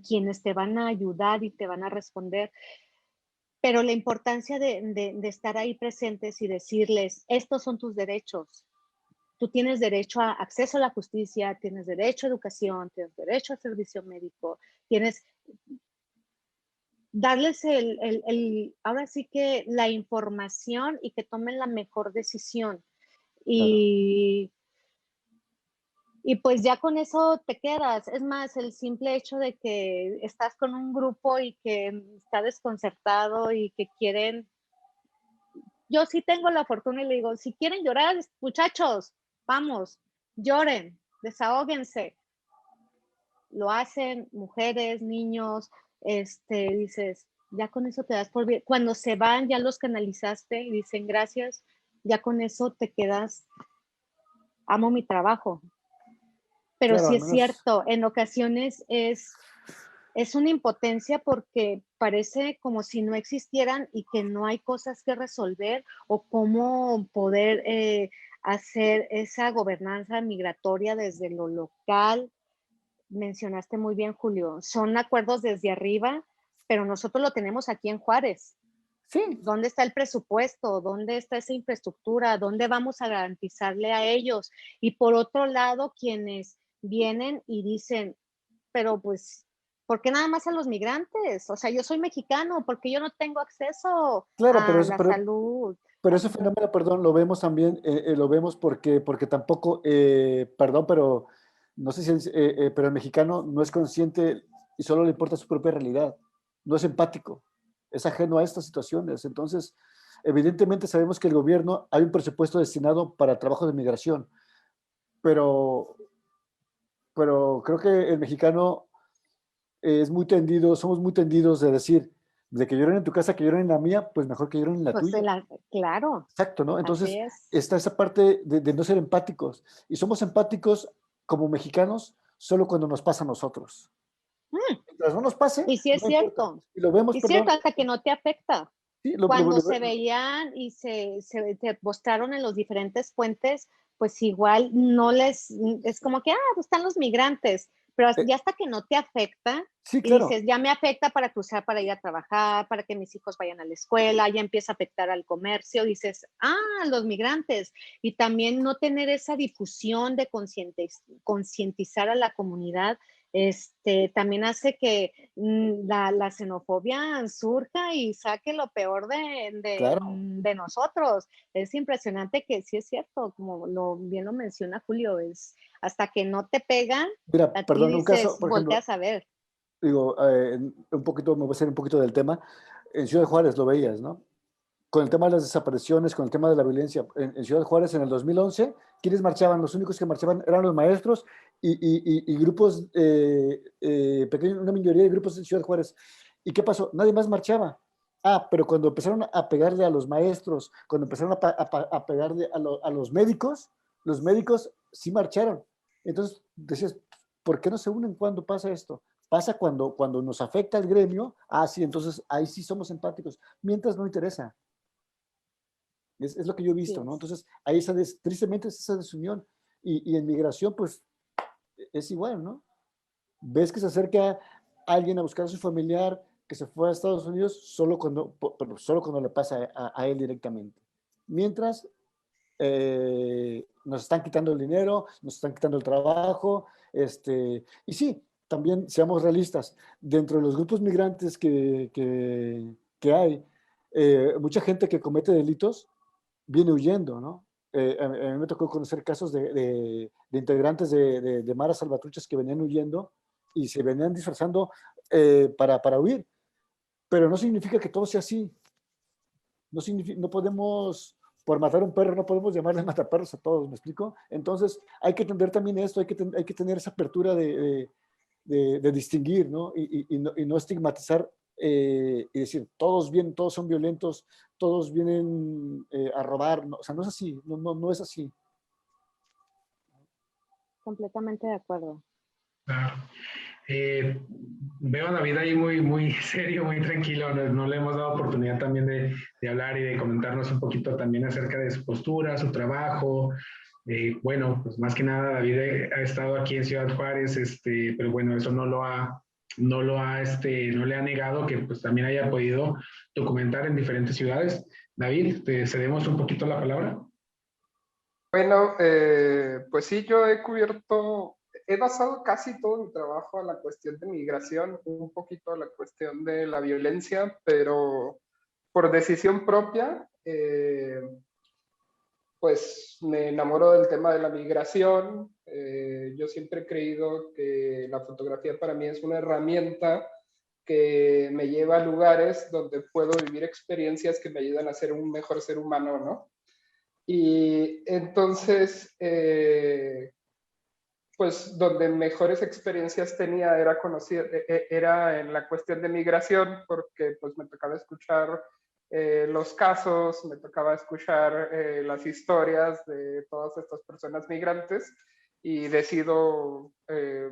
quienes te van a ayudar y te van a responder, pero la importancia de estar ahí presentes y decirles, estos son tus derechos. Tú tienes derecho a acceso a la justicia, tienes derecho a educación, tienes derecho a servicio médico, tienes darles ahora sí que la información y que tomen la mejor decisión. Claro. Y, y pues ya con eso te quedas. Es más, el simple hecho de que estás con un grupo y que está desconcertado y que quieren, yo sí tengo la fortuna y le digo, si quieren llorar, muchachos, vamos, lloren, desahóguense. Lo hacen mujeres, niños, dices, ya con eso te das por bien. Cuando se van, ya los canalizaste y dicen gracias, ya con eso te quedas, amo mi trabajo. Pero Claro, sí al es menos, cierto, en ocasiones es una impotencia porque parece como si no existieran y que no hay cosas que resolver o cómo poder hacer esa gobernanza migratoria desde lo local. Mencionaste muy bien, Julio, son acuerdos desde arriba, pero nosotros lo tenemos aquí en Juárez. sí, ¿Dónde está el presupuesto? ¿Dónde está esa infraestructura? ¿Dónde vamos a garantizarle a ellos? Y por otro lado, quienes vienen y dicen, pero pues, ¿por qué nada más a los migrantes? O sea, yo soy mexicano, ¿por qué yo no tengo acceso claro, a la salud? pero ese fenómeno, perdón, lo vemos también, lo vemos porque tampoco, perdón, pero no sé si, pero el mexicano no es consciente y solo le importa su propia realidad, no es empático, es ajeno a estas situaciones. Entonces, evidentemente sabemos que el gobierno hay un presupuesto destinado para trabajos de migración, pero, pero creo que el mexicano es muy tendido, somos muy tendidos de decir, de que lloren en tu casa, que lloren en la mía, pues mejor que lloren en la Pues tuya. claro, Exacto, ¿no? así Entonces es. está esa parte de no ser empáticos. Y somos empáticos como mexicanos solo cuando nos pasa a nosotros. Mm, Mientras no nos pase, y sí es no importa. cierto, Y lo vemos, y cierto, perdón, hasta que no te afecta. sí, Cuando se veían y se postraron en los diferentes puentes, pues igual no les, es como que, pues están los migrantes, pero eh, ya hasta que no te afecta sí, y claro. dices, ya me afecta para cruzar, para ir a trabajar, para que mis hijos vayan a la escuela, ya empieza a afectar al comercio, dices, los migrantes. Y también no tener esa difusión de concientizar a la comunidad, también hace que la xenofobia surja y saque lo peor Claro. de nosotros. Es impresionante que sí es cierto, como bien lo menciona Julio, es hasta que no te pegan, Mira, a ti perdón, un caso, dices, por ejemplo, volteas a ver. digo, un poquito, me voy a hacer un poquito del tema. En Ciudad Juárez lo veías, ¿no? Con el tema de las desapariciones, con el tema de la violencia. En Ciudad Juárez, en el 2011, ¿quiénes marchaban? Los únicos que marchaban eran los maestros y grupos pequeños, una minoría de grupos en Ciudad Juárez. ¿Y qué pasó? Nadie más marchaba. Pero cuando empezaron a pegarle a los maestros, cuando empezaron a pegarle a los médicos sí marcharon. Entonces decías, ¿por qué no se unen cuando pasa esto? Pasa cuando nos afecta el gremio, sí, entonces ahí sí somos empáticos. Mientras no interesa. Es lo que yo he visto, ¿no? Entonces, ahí tristemente es esa desunión. Y en migración, pues, es igual, ¿no? Ves que se acerca alguien a buscar a su familiar que se fue a Estados Unidos solo cuando le pasa a él directamente. Mientras nos están quitando el dinero, nos están quitando el trabajo, y sí, también seamos realistas, dentro de los grupos migrantes que hay, mucha gente que comete delitos viene huyendo, ¿no? A mí me tocó conocer casos de integrantes de maras salvatruchas que venían huyendo y se venían disfrazando para huir, pero no significa que todo sea así. No podemos, por matar a un perro, no podemos llamarle mataperros a todos, ¿me explico? Entonces hay que entender también esto, hay que tener esa apertura de distinguir, ¿no? Y no estigmatizar y decir, todos son violentos, todos vienen a robar, no, o sea, no es así, no es así. Completamente de acuerdo. Claro. Veo a David ahí muy, muy serio, muy tranquilo. No le hemos dado oportunidad también de hablar y de comentarnos un poquito también acerca de su postura, su trabajo. Bueno, pues más que nada David ha estado aquí en Ciudad Juárez, pero bueno, eso no le ha negado que pues también haya podido documentar en diferentes ciudades. David, te cedemos un poquito la palabra. Bueno, pues sí, yo he basado casi todo mi trabajo a la cuestión de migración, un poquito a la cuestión de la violencia, pero por decisión propia, pues me enamoro del tema de la migración. Yo siempre he creído que la fotografía para mí es una herramienta que me lleva a lugares donde puedo vivir experiencias que me ayudan a ser un mejor ser humano, ¿no? Y entonces, pues donde mejores experiencias tenía era en la cuestión de migración, porque pues me tocaba escuchar los casos, me tocaba escuchar las historias de todas estas personas migrantes y decido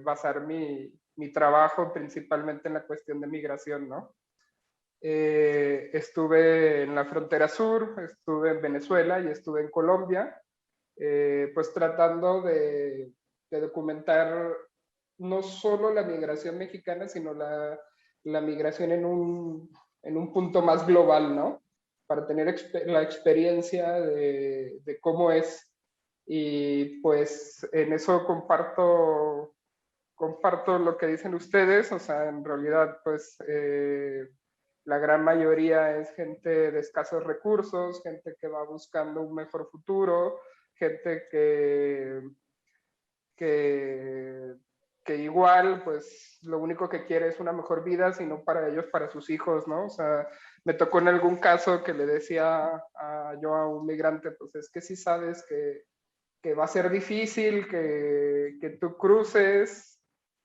basar mi trabajo principalmente en la cuestión de migración, ¿no? Estuve en la frontera sur, estuve en Venezuela y estuve en Colombia, pues tratando de documentar no solo la migración mexicana, sino la migración en un punto más global, ¿no? Para tener la experiencia de cómo es. Y pues en eso comparto lo que dicen ustedes, o sea, en realidad, pues la gran mayoría es gente de escasos recursos, gente que va buscando un mejor futuro, gente que igual, pues lo único que quiere es una mejor vida, sino para ellos, para sus hijos, ¿no? O sea, me tocó en algún caso que le decía yo a un migrante, pues es que sí sabes que va a ser difícil, que tú cruces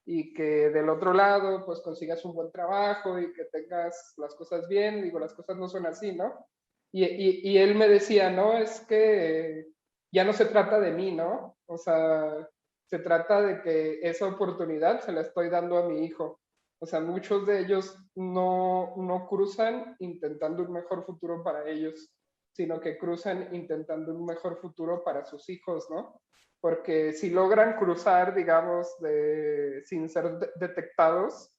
y que del otro lado pues consigas un buen trabajo y que tengas las cosas bien. Digo, las cosas no son así, ¿no? Y él me decía, no, es que ya no se trata de mí, ¿no? O sea, se trata de que esa oportunidad se la estoy dando a mi hijo. O sea, muchos de ellos no cruzan intentando un mejor futuro para ellos, sino que cruzan intentando un mejor futuro para sus hijos, ¿no? Porque si logran cruzar, digamos, sin ser detectados,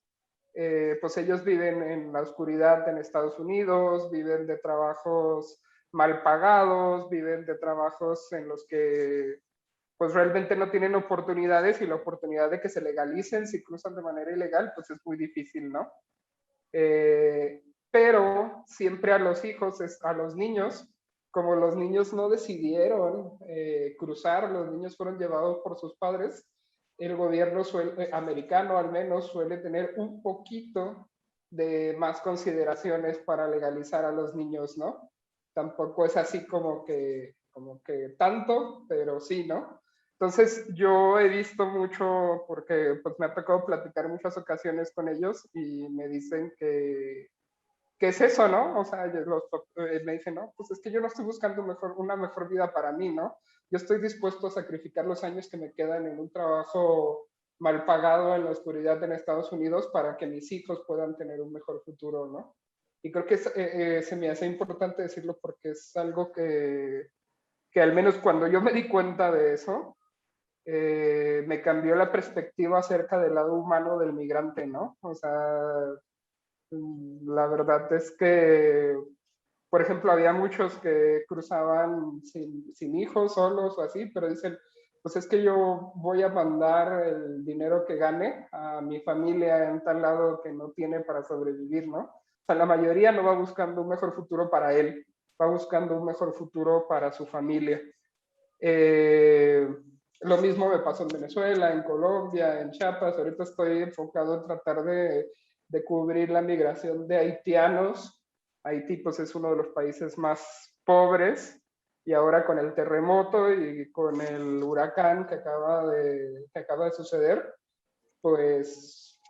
pues ellos viven en la oscuridad en Estados Unidos, viven de trabajos mal pagados, viven de trabajos en los que pues realmente no tienen oportunidades, y la oportunidad de que se legalicen si cruzan de manera ilegal, pues es muy difícil, ¿no? Pero siempre a los hijos, a los niños, como los niños no decidieron cruzar, los niños fueron llevados por sus padres, el gobierno americano al menos suele tener un poquito de más consideraciones para legalizar a los niños, ¿no? Tampoco es así como que tanto, pero sí, ¿no? Entonces yo he visto mucho, porque pues me ha tocado platicar en muchas ocasiones con ellos y me dicen que ¿qué es eso, no? O sea, me dicen, no, pues es que yo no estoy buscando una mejor vida para mí, ¿no? Yo estoy dispuesto a sacrificar los años que me quedan en un trabajo mal pagado en la oscuridad en Estados Unidos para que mis hijos puedan tener un mejor futuro, ¿no? Y creo que se me hace importante decirlo porque es algo que al menos cuando yo me di cuenta de eso, me cambió la perspectiva acerca del lado humano del migrante, ¿no? O sea, la verdad es que, por ejemplo, había muchos que cruzaban sin hijos, solos o así, pero dicen, pues es que yo voy a mandar el dinero que gane a mi familia en tal lado que no tiene para sobrevivir, ¿no? O sea, la mayoría no va buscando un mejor futuro para él, va buscando un mejor futuro para su familia. Lo mismo me pasó en Venezuela, en Colombia, en Chiapas. Ahorita estoy enfocado en tratar de cubrir la migración de haitianos. Haití pues es uno de los países más pobres y ahora con el terremoto y con el huracán que acaba de suceder, pues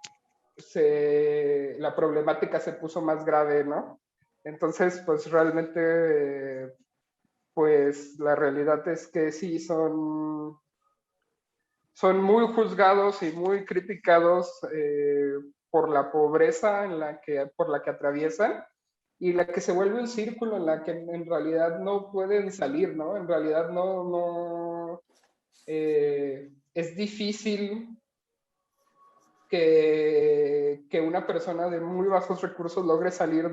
la problemática se puso más grave, ¿no? Entonces, pues realmente, pues la realidad es que sí son muy juzgados y muy criticados por la pobreza por la que atraviesan y la que se vuelve un círculo en la que en realidad no pueden salir, ¿no? En realidad es difícil que una persona de muy bajos recursos logre salir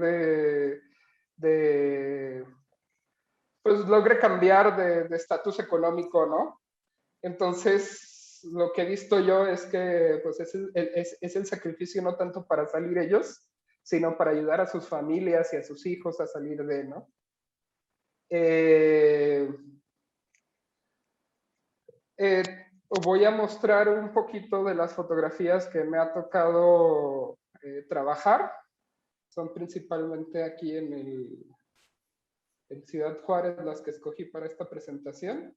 pues logre cambiar de estatus económico, ¿no? Entonces, lo que he visto yo es que pues, es el sacrificio no tanto para salir ellos, sino para ayudar a sus familias y a sus hijos a salir de, ¿no? Voy a mostrar un poquito de las fotografías que me ha tocado trabajar. Son principalmente aquí en Ciudad Juárez las que escogí para esta presentación.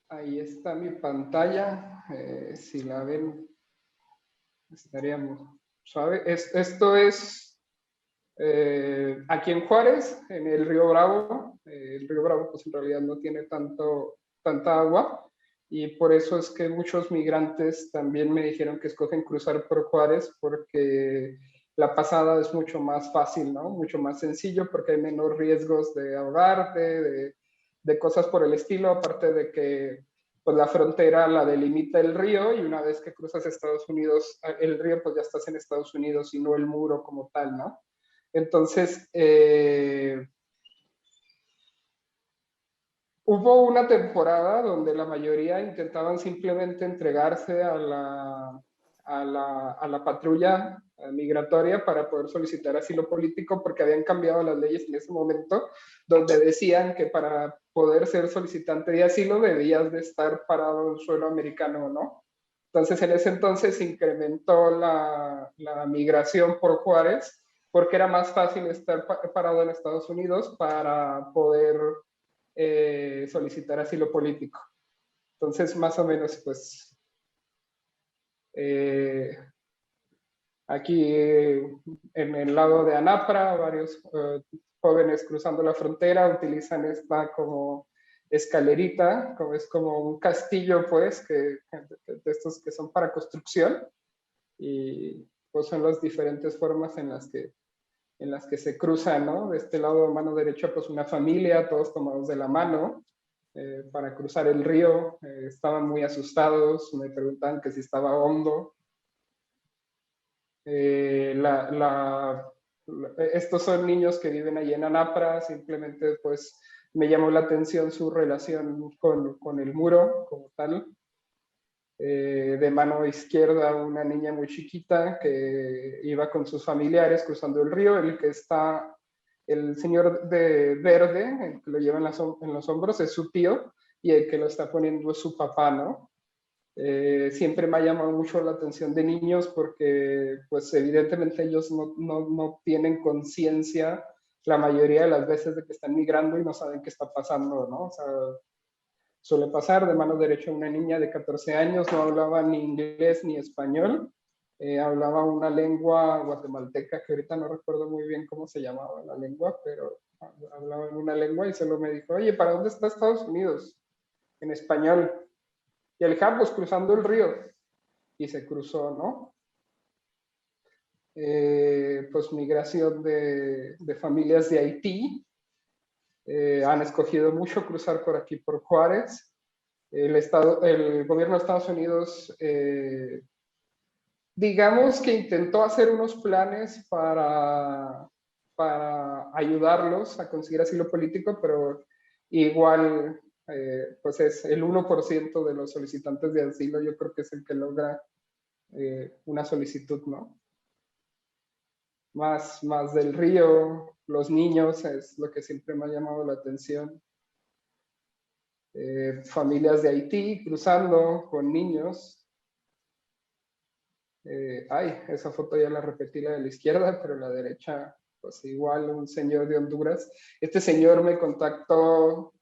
Ahí está mi pantalla. Si la ven, estaríamos suave. Esto es aquí en Juárez, en el Río Bravo. El Río Bravo, pues en realidad no tiene tanta agua. Y por eso es que muchos migrantes también me dijeron que escogen cruzar por Juárez, porque la pasada es mucho más fácil, ¿no? Mucho más sencillo, porque hay menos riesgos de ahogarte, de cosas por el estilo, aparte de que pues la frontera la delimita el río y una vez que cruzas Estados Unidos, el río, pues ya estás en Estados Unidos y no el muro como tal, ¿no? Entonces, hubo una temporada donde la mayoría intentaban simplemente entregarse a la patrulla migratoria para poder solicitar asilo político porque habían cambiado las leyes en ese momento donde decían que para poder ser solicitante de asilo debías de estar parado en suelo americano, ¿no? Entonces en ese entonces se incrementó la migración por Juárez porque era más fácil estar parado en Estados Unidos para poder solicitar asilo político. Entonces, más o menos, pues, aquí en el lado de Anapra, varios jóvenes cruzando la frontera utilizan esta como escalerita, es como un castillo, pues, de estos que son para construcción, y pues son las diferentes formas en las que se cruzan, ¿no? De este lado, mano derecha, pues una familia, todos tomados de la mano, para cruzar el río. Estaban muy asustados, me preguntaban que si estaba hondo. Estos son niños que viven allí en Anapra, simplemente pues me llamó la atención su relación con el muro como tal. De mano izquierda una niña muy chiquita que iba con sus familiares cruzando el río. El señor de verde, el que lo lleva en los hombros, es su tío, y el que lo está poniendo es su papá, ¿no? Siempre me ha llamado mucho la atención de niños porque pues evidentemente ellos no tienen conciencia la mayoría de las veces de que están migrando y no saben qué está pasando, ¿no? O sea, suele pasar. De mano derecha una niña de 14 años, no hablaba ni inglés ni español, hablaba una lengua guatemalteca que ahorita no recuerdo muy bien cómo se llamaba la lengua, pero hablaba en una lengua y solo me dijo, oye, ¿para dónde está Estados Unidos? En español. Y el pues cruzando el río. Y se cruzó, ¿no? Pues migración de familias de Haití. Han escogido mucho cruzar por aquí, por Juárez. El gobierno de Estados Unidos, digamos que intentó hacer unos planes para ayudarlos a conseguir asilo político, pero igual, pues es el 1% de los solicitantes de asilo, yo creo que es el que logra una solicitud, ¿no? Más del río, los niños, es lo que siempre me ha llamado la atención. Familias de Haití cruzando con niños. Esa foto ya la repetí, la de la izquierda, pero la derecha, pues igual un señor de Honduras. Este señor me contactó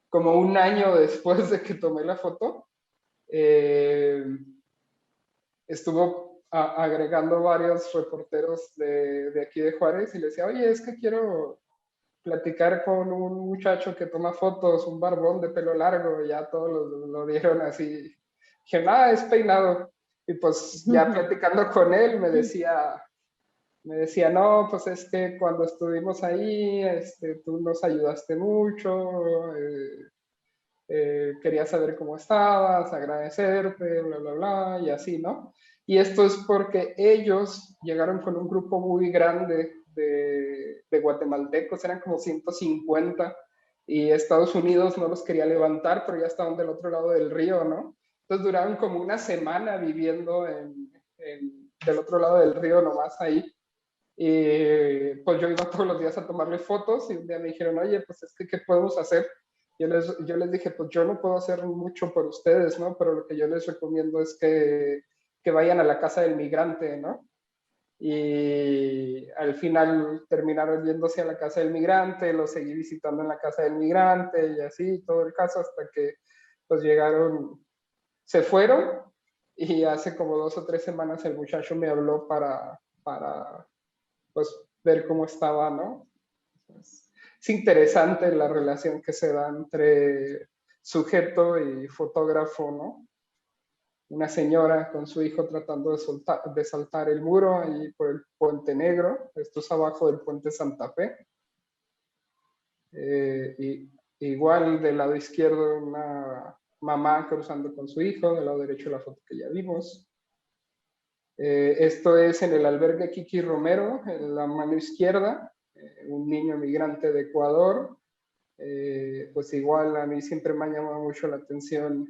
como un año después de que tomé la foto. Estuvo agregando varios reporteros de aquí de Juárez y le decía, oye, es que quiero platicar con un muchacho que toma fotos, un barbón de pelo largo, y ya todos lo dieron así. Dije, nada, es peinado. Y pues ya platicando con él me decía, no, pues es que cuando estuvimos ahí, tú nos ayudaste mucho, quería saber cómo estabas, agradecerte, bla, bla, bla, y así, ¿no? Y esto es porque ellos llegaron con un grupo muy grande de guatemaltecos, eran como 150, y Estados Unidos no los quería levantar, pero ya estaban del otro lado del río, ¿no? Entonces duraron como una semana viviendo del otro lado del río, nomás ahí. Y pues yo iba todos los días a tomarle fotos, y un día me dijeron, oye, pues es que, ¿qué podemos hacer? Yo les dije, pues yo no puedo hacer mucho por ustedes, ¿no? Pero lo que yo les recomiendo es que vayan a la casa del migrante, ¿no? Y al final terminaron yéndose a la casa del migrante, lo seguí visitando en la casa del migrante y así, todo el caso, hasta que pues llegaron, se fueron, y hace como 2 o 3 semanas el muchacho me habló para pues ver cómo estaba, ¿no? Es interesante la relación que se da entre sujeto y fotógrafo, ¿no? Una señora con su hijo tratando de saltar el muro ahí por el Puente Negro. Esto es abajo del Puente Santa Fe. Y igual del lado izquierdo una mamá cruzando con su hijo, del lado derecho la foto que ya vimos. Esto es en el albergue Kiki Romero, en la mano izquierda, un niño migrante de Ecuador. Pues igual a mí siempre me ha llamado mucho la atención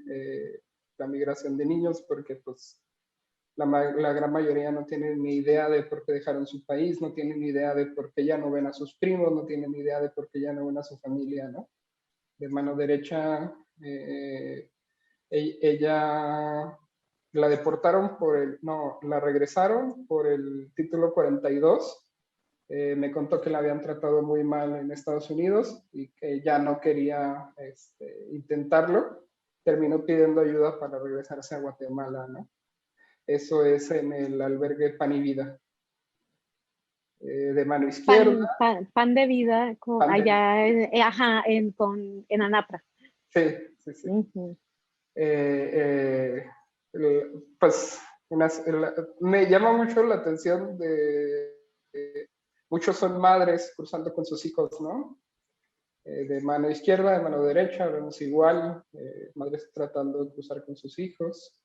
la migración de niños, porque pues la gran mayoría no tienen ni idea de por qué dejaron su país, no tienen ni idea de por qué ya no ven a sus primos, no tienen ni idea de por qué ya no ven a su familia, ¿no? De mano derecha, ella la deportaron la regresaron por el título 42. Me contó que la habían tratado muy mal en Estados Unidos y que ya no quería intentarlo. Terminó pidiendo ayuda para regresarse a Guatemala, ¿no? Eso es en el albergue Pan y Vida. De mano izquierda. Pan de vida, allá, en Anapra. Sí. Uh-huh. Pues me llama mucho la atención muchos son madres cruzando con sus hijos, ¿no? De mano izquierda, de mano derecha, vemos igual, madres tratando de cruzar con sus hijos.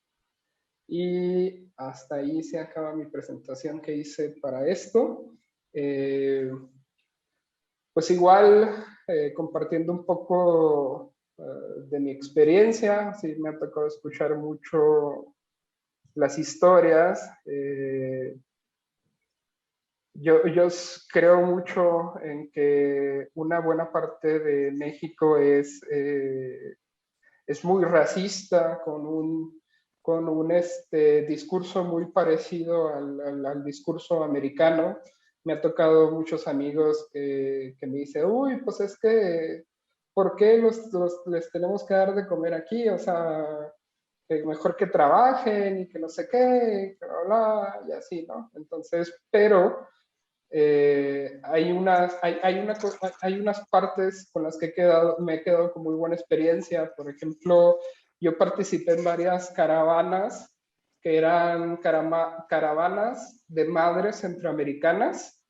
Y hasta ahí se acaba mi presentación que hice para esto. Pues igual, compartiendo un poco de mi experiencia, sí me ha tocado escuchar mucho las historias. Yo creo mucho en que una buena parte de México es muy racista, con un discurso muy parecido al discurso americano. Me ha tocado muchos amigos que me dicen, uy, pues es que ¿por qué les tenemos que dar de comer aquí? O sea, mejor que trabajen y que no sé qué, que bla, bla, y así, ¿no? Entonces, pero hay unas partes con las que me he quedado con muy buena experiencia. Por ejemplo, yo participé en varias caravanas que eran caravanas de madres centroamericanas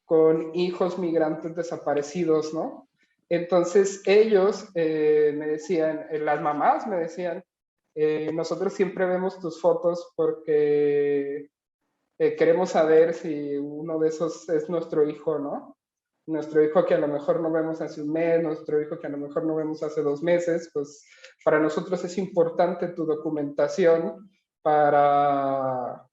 con hijos migrantes desaparecidos, ¿no? Entonces ellos me decían, las mamás me decían, nosotros siempre vemos tus fotos porque queremos saber si uno de esos es nuestro hijo, ¿no? Nuestro hijo que a lo mejor no vemos hace un mes, nuestro hijo que a lo mejor no vemos hace 2 meses, pues para nosotros es importante tu documentación para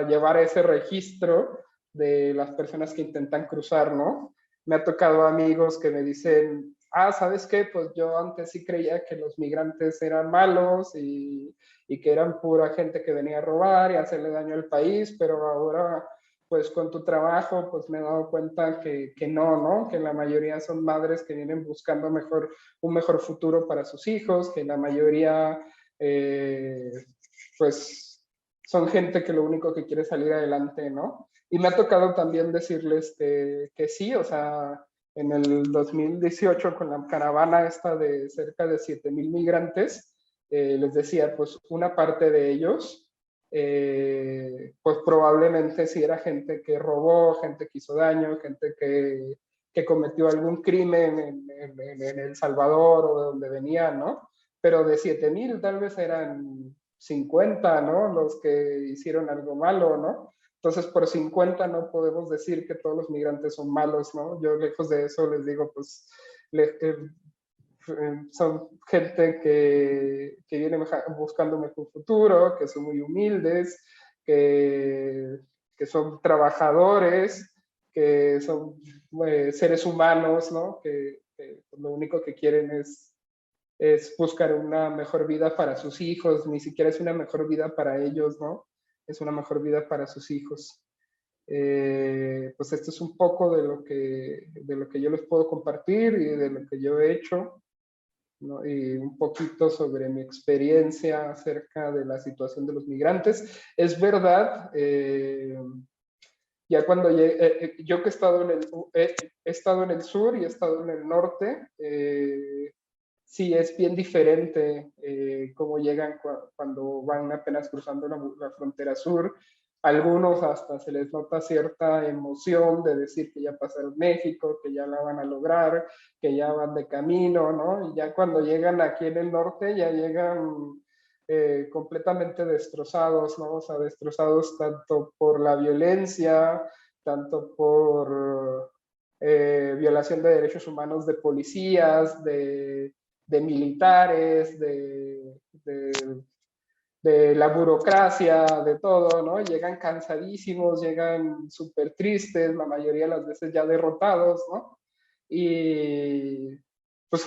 llevar ese registro de las personas que intentan cruzar, ¿no? Me ha tocado amigos que me dicen, ¿sabes qué? Pues yo antes sí creía que los migrantes eran malos y que eran pura gente que venía a robar y a hacerle daño al país, pero ahora, pues con tu trabajo, pues me he dado cuenta que no, ¿no? Que la mayoría son madres que vienen buscando un mejor futuro para sus hijos, que la mayoría, pues, son gente que lo único que quiere salir adelante, ¿no? Y me ha tocado también decirles que sí, o sea, en el 2018 con la caravana esta de cerca de 7,000 migrantes, les decía, pues una parte de ellos, pues probablemente sí era gente que robó, gente que hizo daño, gente que cometió algún crimen en El Salvador o de donde venían, ¿no? Pero de 7,000 tal vez eran 50, ¿no? Los que hicieron algo malo, ¿no? Entonces, por 50 no podemos decir que todos los migrantes son malos, ¿no? Yo lejos de eso les digo, pues, son gente que viene buscando un mejor futuro, que son muy humildes, que son trabajadores, que son seres humanos, ¿no? Que lo único que quieren es buscar una mejor vida para sus hijos, ni siquiera es una mejor vida para ellos, ¿no? Es una mejor vida para sus hijos. Pues esto es un poco de lo que yo les puedo compartir y de lo que yo he hecho, ¿no? Y un poquito sobre mi experiencia acerca de la situación de los migrantes. Es verdad, ya cuando yo que he estado en el sur y he estado en el norte, sí es bien diferente cómo llegan cuando van apenas cruzando la frontera sur. Algunos hasta se les nota cierta emoción de decir que ya pasaron México, que ya la van a lograr, que ya van de camino, ¿no? Y ya cuando llegan aquí en el norte, ya llegan completamente destrozados, ¿no? O sea, destrozados tanto por la violencia, tanto por violación de derechos humanos de policías, de militares, de la burocracia, de todo, ¿no? Llegan cansadísimos, llegan súper tristes, la mayoría de las veces ya derrotados, ¿no? Y pues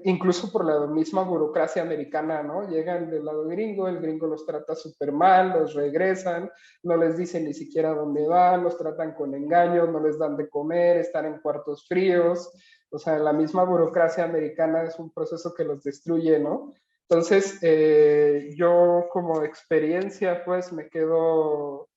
incluso por la misma burocracia americana, ¿no? Llegan del lado gringo, el gringo los trata súper mal, los regresan, no les dicen ni siquiera dónde van, los tratan con engaños, no les dan de comer, están en cuartos fríos. O sea, la misma burocracia americana es un proceso que los destruye, ¿no? Entonces, yo como experiencia, pues me quedo,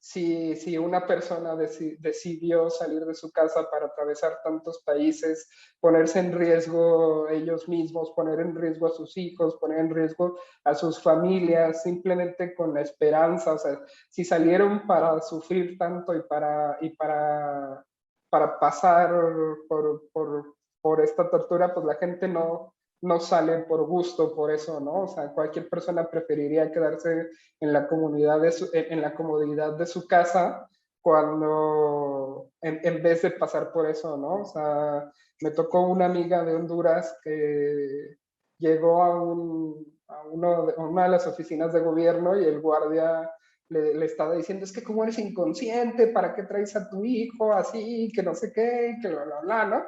si una persona decidió salir de su casa para atravesar tantos países, ponerse en riesgo ellos mismos, poner en riesgo a sus hijos, poner en riesgo a sus familias, simplemente con la esperanza, o sea, si salieron para sufrir tanto y para pasar por esta tortura, pues la gente no sale por gusto, por eso, ¿no? O sea, cualquier persona preferiría quedarse en la comodidad de su casa cuando, en vez de pasar por eso, ¿no? O sea, me tocó una amiga de Honduras que llegó a una de las oficinas de gobierno y el guardia le estaba diciendo, es que como eres inconsciente, ¿para qué traes a tu hijo así? Que no sé qué, que bla, bla, bla, ¿no?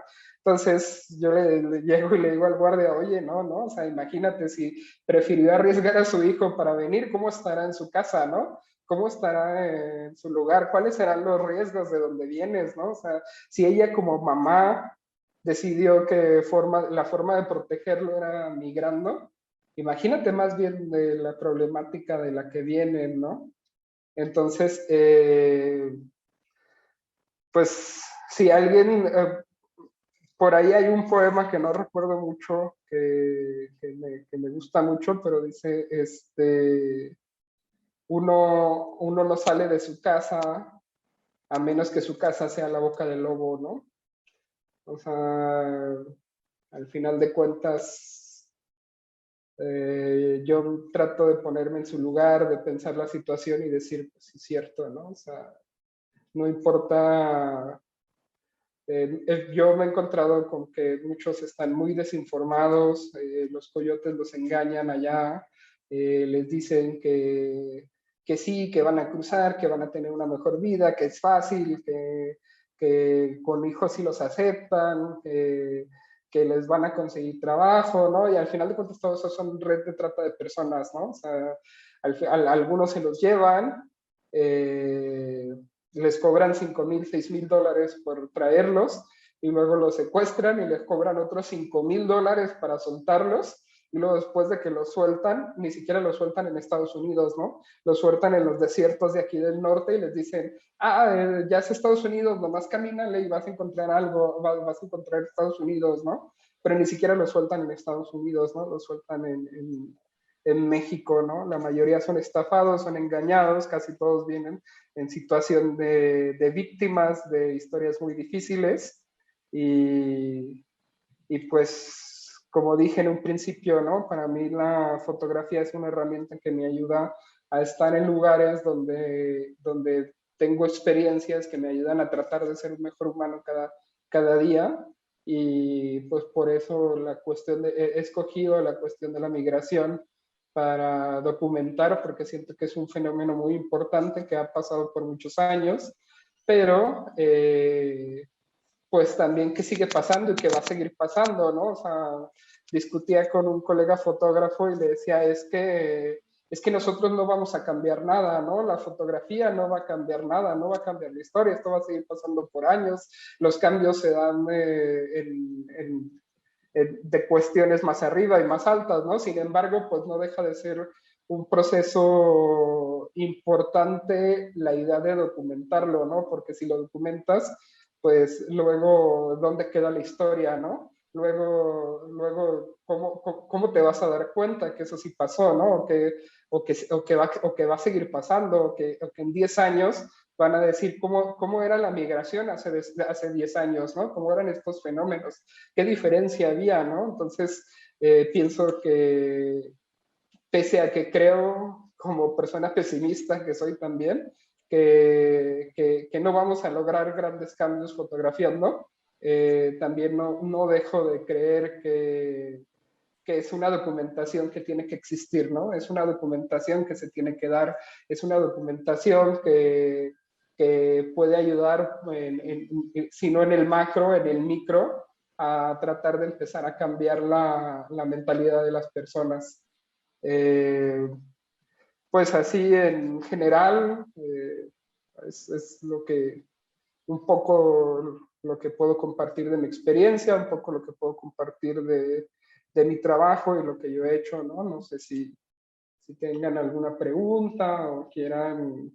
Entonces yo le llego y le digo al guardia, oye, no, o sea, imagínate si prefirió arriesgar a su hijo para venir, ¿cómo estará en su casa, no? cómo estará en su lugar, cuáles serán los riesgos de donde vienes, ¿no? O sea, si ella como mamá decidió que la forma de protegerlo era migrando, imagínate más bien de la problemática de la que vienen, ¿no? Entonces, pues si alguien, por ahí hay un poema que no recuerdo mucho, que me gusta mucho, pero dice, uno no sale de su casa a menos que su casa sea la boca del lobo, ¿no? O sea, al final de cuentas, yo trato de ponerme en su lugar, de pensar la situación y decir, pues sí, es cierto, ¿no? O sea, no importa. Yo me he encontrado con que muchos están muy desinformados, los coyotes los engañan allá, les dicen que sí, que van a cruzar, que van a tener una mejor vida, que es fácil, que con hijos sí los aceptan, que les van a conseguir trabajo, ¿no? Y al final de cuentas todo eso son red de trata de personas, ¿no? O sea, algunos se los llevan, les cobran $5,000, $6,000 por traerlos y luego los secuestran y les cobran otros $5,000 para soltarlos. Y luego después de que los sueltan, ni siquiera los sueltan en Estados Unidos, ¿no? Los sueltan en los desiertos de aquí del norte y les dicen, ya es Estados Unidos, nomás camínale y vas a encontrar algo, vas a encontrar Estados Unidos, ¿no? Pero ni siquiera los sueltan en Estados Unidos, ¿no? Los sueltan en México, ¿no? La mayoría son estafados, son engañados, casi todos vienen en situación de víctimas de historias muy difíciles y pues como dije en un principio, ¿no? Para mí la fotografía es una herramienta que me ayuda a estar en lugares donde tengo experiencias que me ayudan a tratar de ser un mejor humano cada día y pues por eso he escogido la cuestión de la migración para documentar, porque siento que es un fenómeno muy importante que ha pasado por muchos años, pero pues también que sigue pasando y que va a seguir pasando, ¿no? O sea, discutía con un colega fotógrafo y le decía, es que nosotros no vamos a cambiar nada, ¿no? La fotografía no va a cambiar nada, no va a cambiar la historia, esto va a seguir pasando por años, los cambios se dan de cuestiones más arriba y más altas, ¿no? Sin embargo, pues no deja de ser un proceso importante la idea de documentarlo, ¿no? Porque si lo documentas, pues luego, ¿dónde queda la historia, no? Luego ¿cómo te vas a dar cuenta que eso sí pasó, ¿no? O que va a seguir pasando, o que en 10 años van a decir cómo era la migración hace 10 años, ¿no? ¿Cómo eran estos fenómenos? ¿Qué diferencia había, no? Entonces, pienso que pese a que creo, como persona pesimista que soy también, que no vamos a lograr grandes cambios fotografiando, también no dejo de creer que es una documentación que tiene que existir, ¿no? Es una documentación que se tiene que dar, es una documentación que puede ayudar, si no en el macro, en el micro, a tratar de empezar a cambiar la mentalidad de las personas. Pues así en general, es un poco lo que puedo compartir de mi experiencia, un poco lo que puedo compartir de mi trabajo y lo que yo he hecho, ¿no? No sé si tengan alguna pregunta o quieran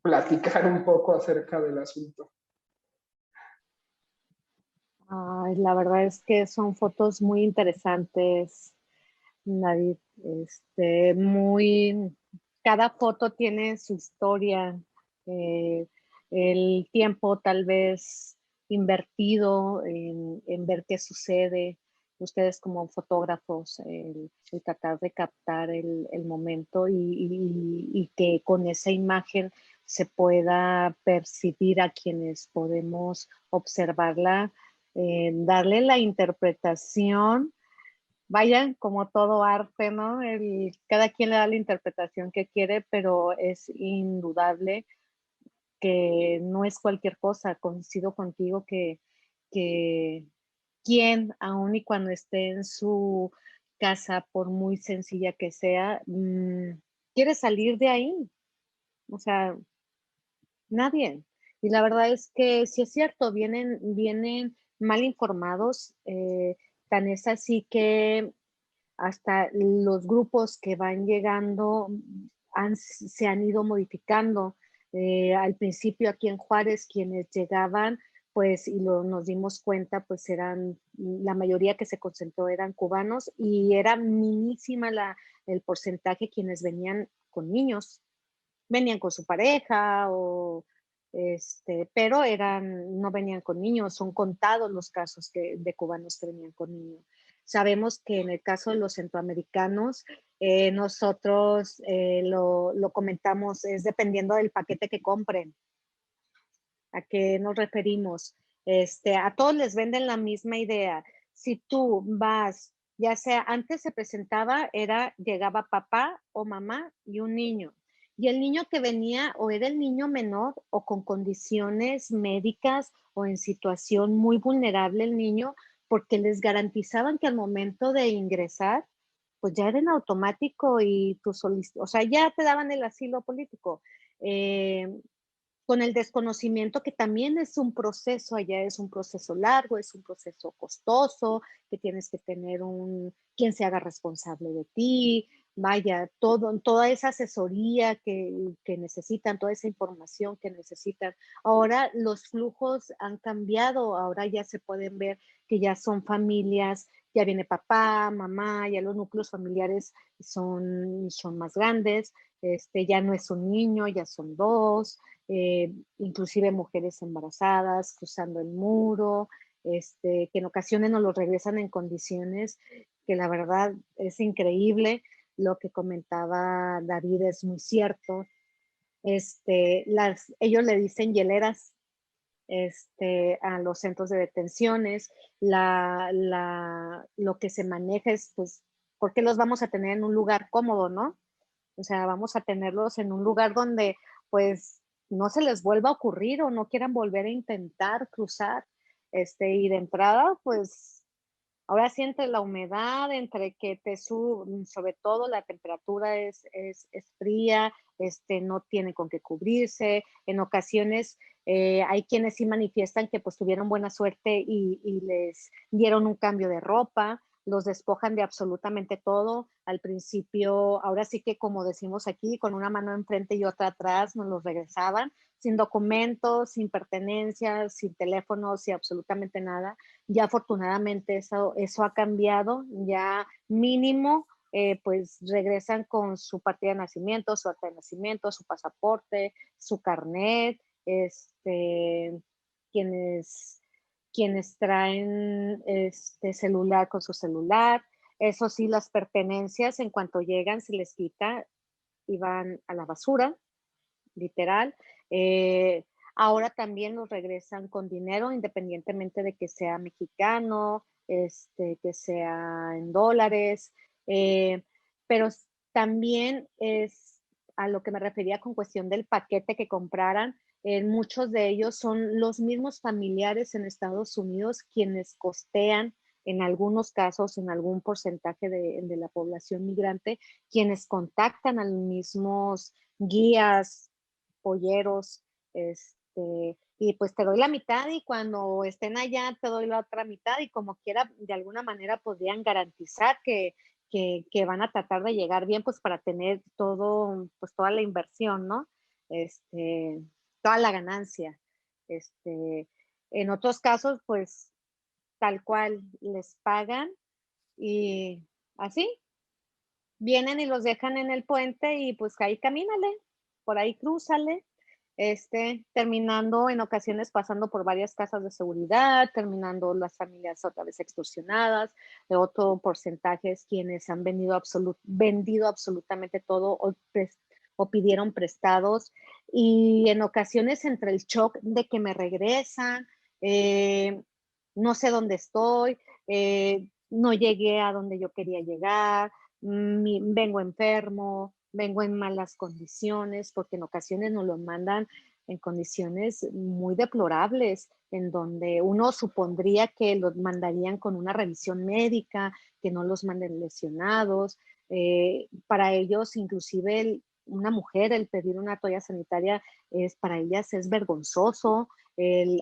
platicar un poco acerca del asunto. Ay, la verdad es que son fotos muy interesantes, David. Cada foto tiene su historia, el tiempo tal vez invertido en ver qué sucede. Ustedes como fotógrafos, el tratar de captar el momento y que con esa imagen se pueda percibir a quienes podemos observarla, darle la interpretación. Vaya, como todo arte, ¿no? Cada quien le da la interpretación que quiere, pero es indudable que no es cualquier cosa. Coincido contigo que quien, aun y cuando esté en su casa, por muy sencilla que sea, quiere salir de ahí. O sea, nadie. Y la verdad es que sí es cierto, vienen mal informados, tan es así que hasta los grupos que van llegando se han ido modificando. Al principio aquí en Juárez, quienes llegaban, pues, nos dimos cuenta, pues eran, la mayoría que se concentró eran cubanos y era minísima el porcentaje quienes venían con niños, venían con su pareja o pero no venían con niños, son contados los casos de cubanos que venían con niños. Sabemos que en el caso de los centroamericanos, nosotros lo comentamos, es dependiendo del paquete que compren. ¿A qué nos referimos? A todos les venden la misma idea. Si tú vas, ya sea antes se presentaba, llegaba papá o mamá y un niño. Y el niño que venía o era el niño menor o con condiciones médicas o en situación muy vulnerable el niño, porque les garantizaban que al momento de ingresar, pues ya era en automático y o sea, ya te daban el asilo político. Eh, con el desconocimiento que también es un proceso, allá es un proceso largo, es un proceso costoso, que tienes que tener quien se haga responsable de ti, vaya, toda esa asesoría que necesitan, toda esa información que necesitan. Ahora los flujos han cambiado, ahora ya se pueden ver que ya son familias, ya viene papá, mamá, ya los núcleos familiares son más grandes, ya no es un niño, ya son dos, inclusive mujeres embarazadas cruzando el muro, que en ocasiones nos lo regresan en condiciones que la verdad es increíble. Lo que comentaba David es muy cierto. Ellos le dicen hieleras a los centros de detenciones. Lo que se maneja es, pues, ¿por qué los vamos a tener en un lugar cómodo, no? O sea, vamos a tenerlos en un lugar donde, pues, no se les vuelva a ocurrir o no quieran volver a intentar cruzar. Y de entrada, pues, ahora sí entre la humedad, entre que sobre todo la temperatura es fría, no tiene con qué cubrirse. En ocasiones hay quienes sí manifiestan que pues tuvieron buena suerte y les dieron un cambio de ropa, los despojan de absolutamente todo. Al principio, ahora sí que como decimos aquí, con una mano enfrente y otra atrás, nos los regresaban, sin documentos, sin pertenencias, sin teléfonos y absolutamente nada. Ya afortunadamente eso ha cambiado, ya mínimo, pues regresan con su partida de nacimiento, su acta de nacimiento, su pasaporte, su carnet, quienes, quienes traen celular con su celular. Eso sí, las pertenencias en cuanto llegan se les quita y van a la basura, literal. Eh, Ahora también nos regresan con dinero, independientemente de que sea mexicano, que sea en dólares, pero también es a lo que me refería con cuestión del paquete que compraran. Muchos de ellos son los mismos familiares en Estados Unidos quienes costean, en algunos casos, en algún porcentaje de la población migrante, quienes contactan a los mismos guías, polleros, y pues te doy la mitad y cuando estén allá te doy la otra mitad y como quiera, de alguna manera podrían garantizar que van a tratar de llegar bien, pues para tener todo, pues toda la inversión, ¿no? Toda la ganancia. En otros casos, pues tal cual les pagan y así vienen y los dejan en el puente y pues ahí camínale, por ahí crúzale, terminando en ocasiones pasando por varias casas de seguridad, terminando las familias otra vez extorsionadas, de otro porcentaje es quienes han vendido absolutamente todo o pidieron prestados y en ocasiones entre el shock de que me regresan, no sé dónde estoy, no llegué a donde yo quería llegar, vengo enfermo, vengo en malas condiciones, porque en ocasiones nos lo mandan en condiciones muy deplorables, en donde uno supondría que los mandarían con una revisión médica, que no los manden lesionados. Para ellos, inclusive, una mujer, el pedir una toalla sanitaria para ellas es vergonzoso,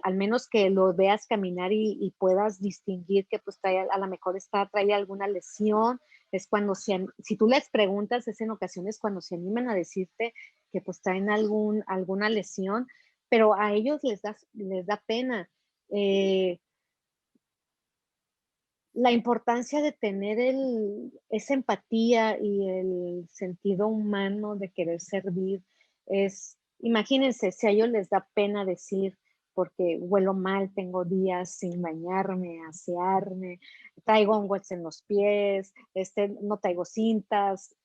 al menos que lo veas caminar y puedas distinguir que pues trae, a lo mejor trae alguna lesión, es cuando si tú les preguntas, es en ocasiones cuando se animan a decirte que pues traen alguna lesión, pero a ellos les da pena. La importancia de tener esa empatía y el sentido humano de querer servir imagínense, si a ellos les da pena decir, porque huelo mal, tengo días sin bañarme, asearme, traigo hongos en los pies, no traigo cintas,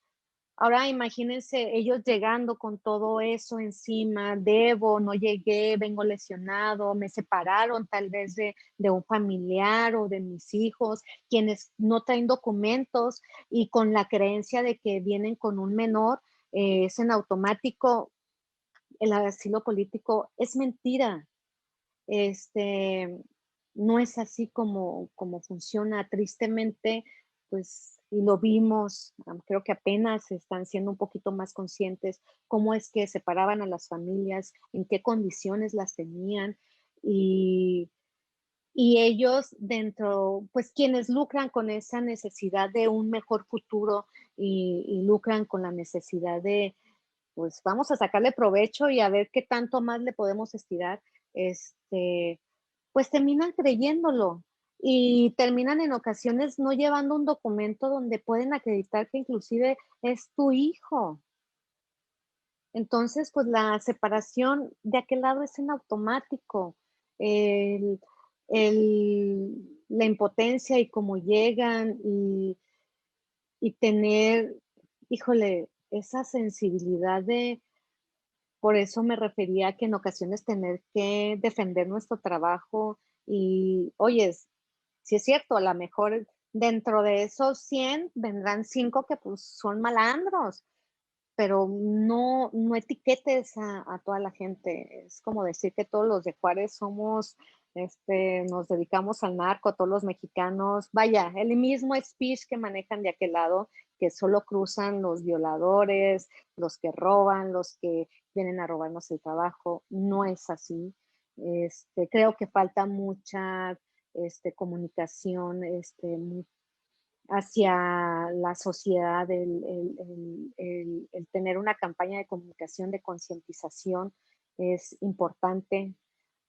ahora imagínense ellos llegando con todo eso encima, no llegué, vengo lesionado, me separaron tal vez de un familiar o de mis hijos, quienes no traen documentos y con la creencia de que vienen con un menor, es en automático, el asilo político es mentira. No es así como funciona. Tristemente, pues, y lo vimos, creo que apenas están siendo un poquito más conscientes cómo es que separaban a las familias, en qué condiciones las tenían y, y ellos pues quienes lucran con esa necesidad de un mejor futuro y lucran con la necesidad de, pues vamos a sacarle provecho y a ver qué tanto más le podemos estirar, pues terminan creyéndolo y terminan en ocasiones no llevando un documento donde pueden acreditar que inclusive es tu hijo. Entonces, pues la separación de aquel lado es en automático. El- la impotencia y cómo llegan y tener, híjole, esa sensibilidad por eso me refería a que en ocasiones tener que defender nuestro trabajo y, oye, si es cierto, a lo mejor dentro de esos 100 vendrán 5 que pues son malandros, pero no etiquetes a toda la gente. Es como decir que todos los de Juárez somos, nos dedicamos al narco, todos los mexicanos. Vaya, el mismo speech que manejan de aquel lado, que solo cruzan los violadores, los que roban, los que vienen a robarnos el trabajo. No es así. Creo que falta mucha comunicación, hacia la sociedad, el tener una campaña de comunicación, de concientización es importante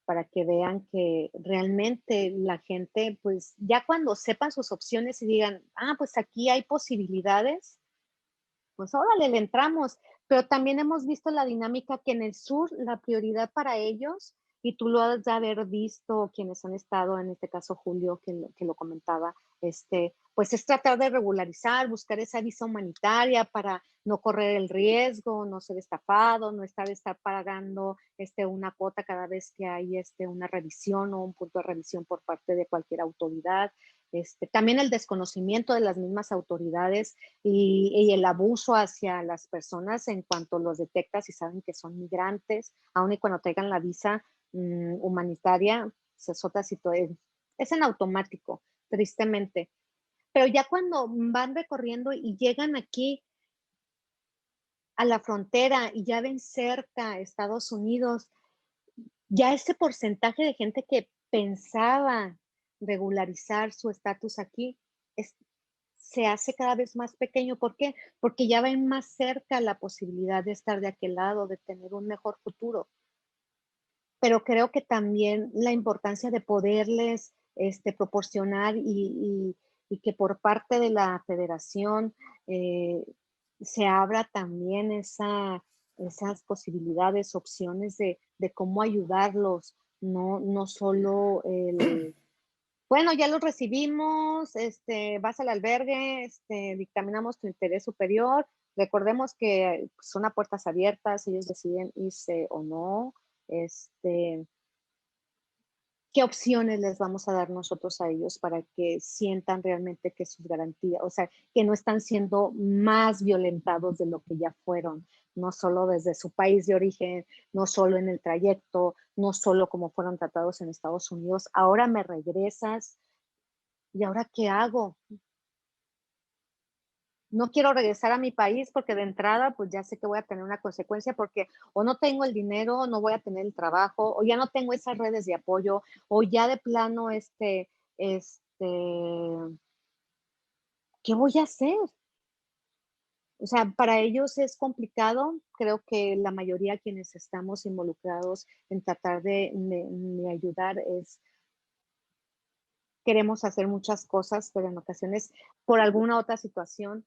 para que vean que realmente la gente, pues ya cuando sepan sus opciones y digan, pues aquí hay posibilidades, pues órale, le entramos. Pero también hemos visto la dinámica que en el sur la prioridad para ellos, y tú lo has de haber visto, quienes han estado, en este caso Julio, que lo comentaba, pues es tratar de regularizar, buscar esa visa humanitaria para no correr el riesgo, no ser estafado, no estar pagando una cuota cada vez que hay una revisión o un punto de revisión por parte de cualquier autoridad. También el desconocimiento de las mismas autoridades y el abuso hacia las personas en cuanto los detectas y saben que son migrantes, aun y cuando traigan la visa humanitaria, pues es otra situación. Es en automático, tristemente. Pero ya cuando van recorriendo y llegan aquí a la frontera y ya ven cerca Estados Unidos, ya ese porcentaje de gente que pensaba regularizar su estatus aquí se hace cada vez más pequeño. ¿Por qué? Porque ya ven más cerca la posibilidad de estar de aquel lado, de tener un mejor futuro. Pero creo que también la importancia de poderles proporcionar y que por parte de la federación eh, se abra también esas posibilidades, opciones de cómo ayudarlos, no solo bueno, ya los recibimos, vas al albergue, dictaminamos tu interés superior. Recordemos que son a puertas abiertas, ellos deciden irse o no. ¿Qué opciones les vamos a dar nosotros a ellos para que sientan realmente que sus garantías, o sea, que no están siendo más violentados de lo que ya fueron, no solo desde su país de origen, no solo en el trayecto, no solo como fueron tratados en Estados Unidos? Ahora me regresas, ¿y ahora qué hago? no quiero regresar a mi país porque de entrada pues ya sé que voy a tener una consecuencia porque o no tengo el dinero, no voy a tener el trabajo, o ya no tengo esas redes de apoyo, o ya de plano, ¿qué voy a hacer? O sea, para ellos es complicado. Creo que la mayoría quienes estamos involucrados en tratar de ayudar queremos hacer muchas cosas, pero en ocasiones por alguna otra situación,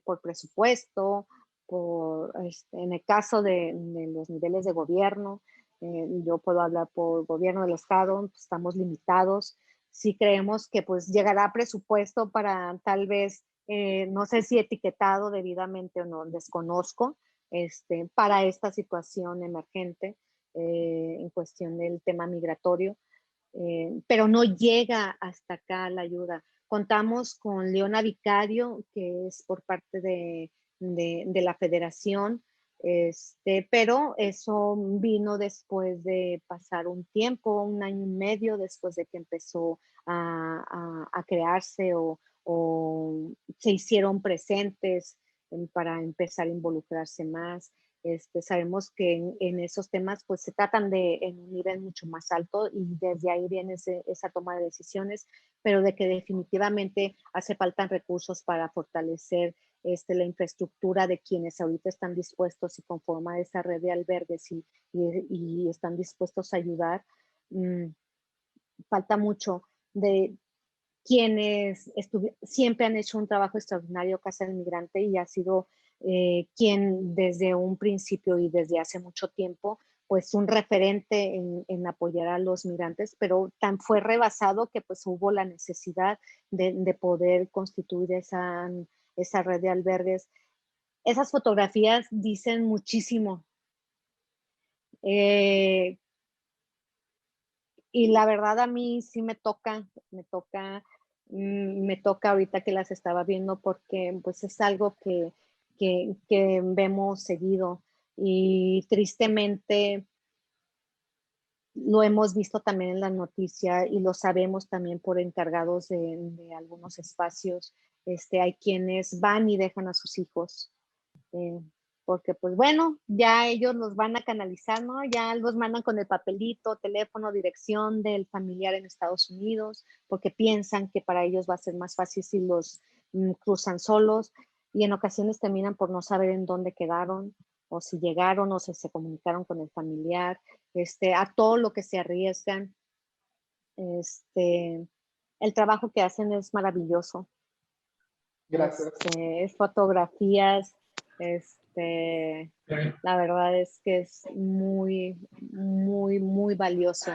por presupuesto, en el caso de los niveles de gobierno, yo puedo hablar por gobierno del estado, pues, estamos limitados. Sí creemos que pues llegará presupuesto para tal vez, no sé si etiquetado debidamente o no, desconozco, para esta situación emergente en cuestión del tema migratorio, pero no llega hasta acá la ayuda. Contamos con Leona Vicario, que es por parte de la federación, pero eso vino después de pasar un tiempo, 1 año y medio después de que empezó a crearse o se hicieron presentes para empezar a involucrarse más. Sabemos que en esos temas pues se tratan de en un nivel mucho más alto y desde ahí viene esa toma de decisiones, pero de que definitivamente hace falta recursos para fortalecer la infraestructura de quienes ahorita están dispuestos y conforman esa red de albergues y están dispuestos a ayudar. Falta mucho de quienes siempre han hecho un trabajo extraordinario Casa del Migrante y ha sido quien desde un principio y desde hace mucho tiempo, pues un referente en apoyar a los migrantes, pero tan fue rebasado que pues hubo la necesidad de poder constituir esa red de albergues. Esas fotografías dicen muchísimo. Y la verdad a mí sí me toca ahorita que las estaba viendo porque pues es algo que vemos seguido y tristemente lo hemos visto también en la noticia y lo sabemos también por encargados de algunos espacios. Hay quienes van y dejan a sus hijos eh, porque pues bueno, ya ellos los van a canalizar, ¿no? Ya los mandan con el papelito, teléfono, dirección del familiar en Estados Unidos, porque piensan que para ellos va a ser más fácil si los cruzan solos y en ocasiones terminan por no saber en dónde quedaron o si llegaron o si se comunicaron con el familiar, a todo lo que se arriesgan. El trabajo que hacen es maravilloso. Gracias. Fotografías, Sí. la verdad es que es muy, muy, muy valioso.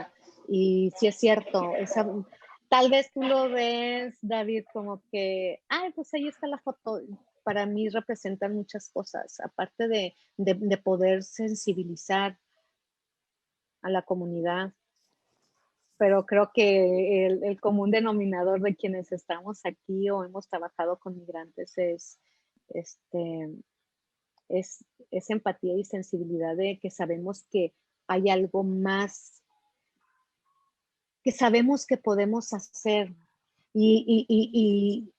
Y sí es cierto, tal vez tú lo ves, David, como que, ay, pues ahí está la foto. Para mí representan muchas cosas, aparte de poder sensibilizar a la comunidad. Pero creo que el común denominador de quienes estamos aquí o hemos trabajado con migrantes este, es empatía y sensibilidad de que sabemos que hay algo más, que sabemos que podemos hacer y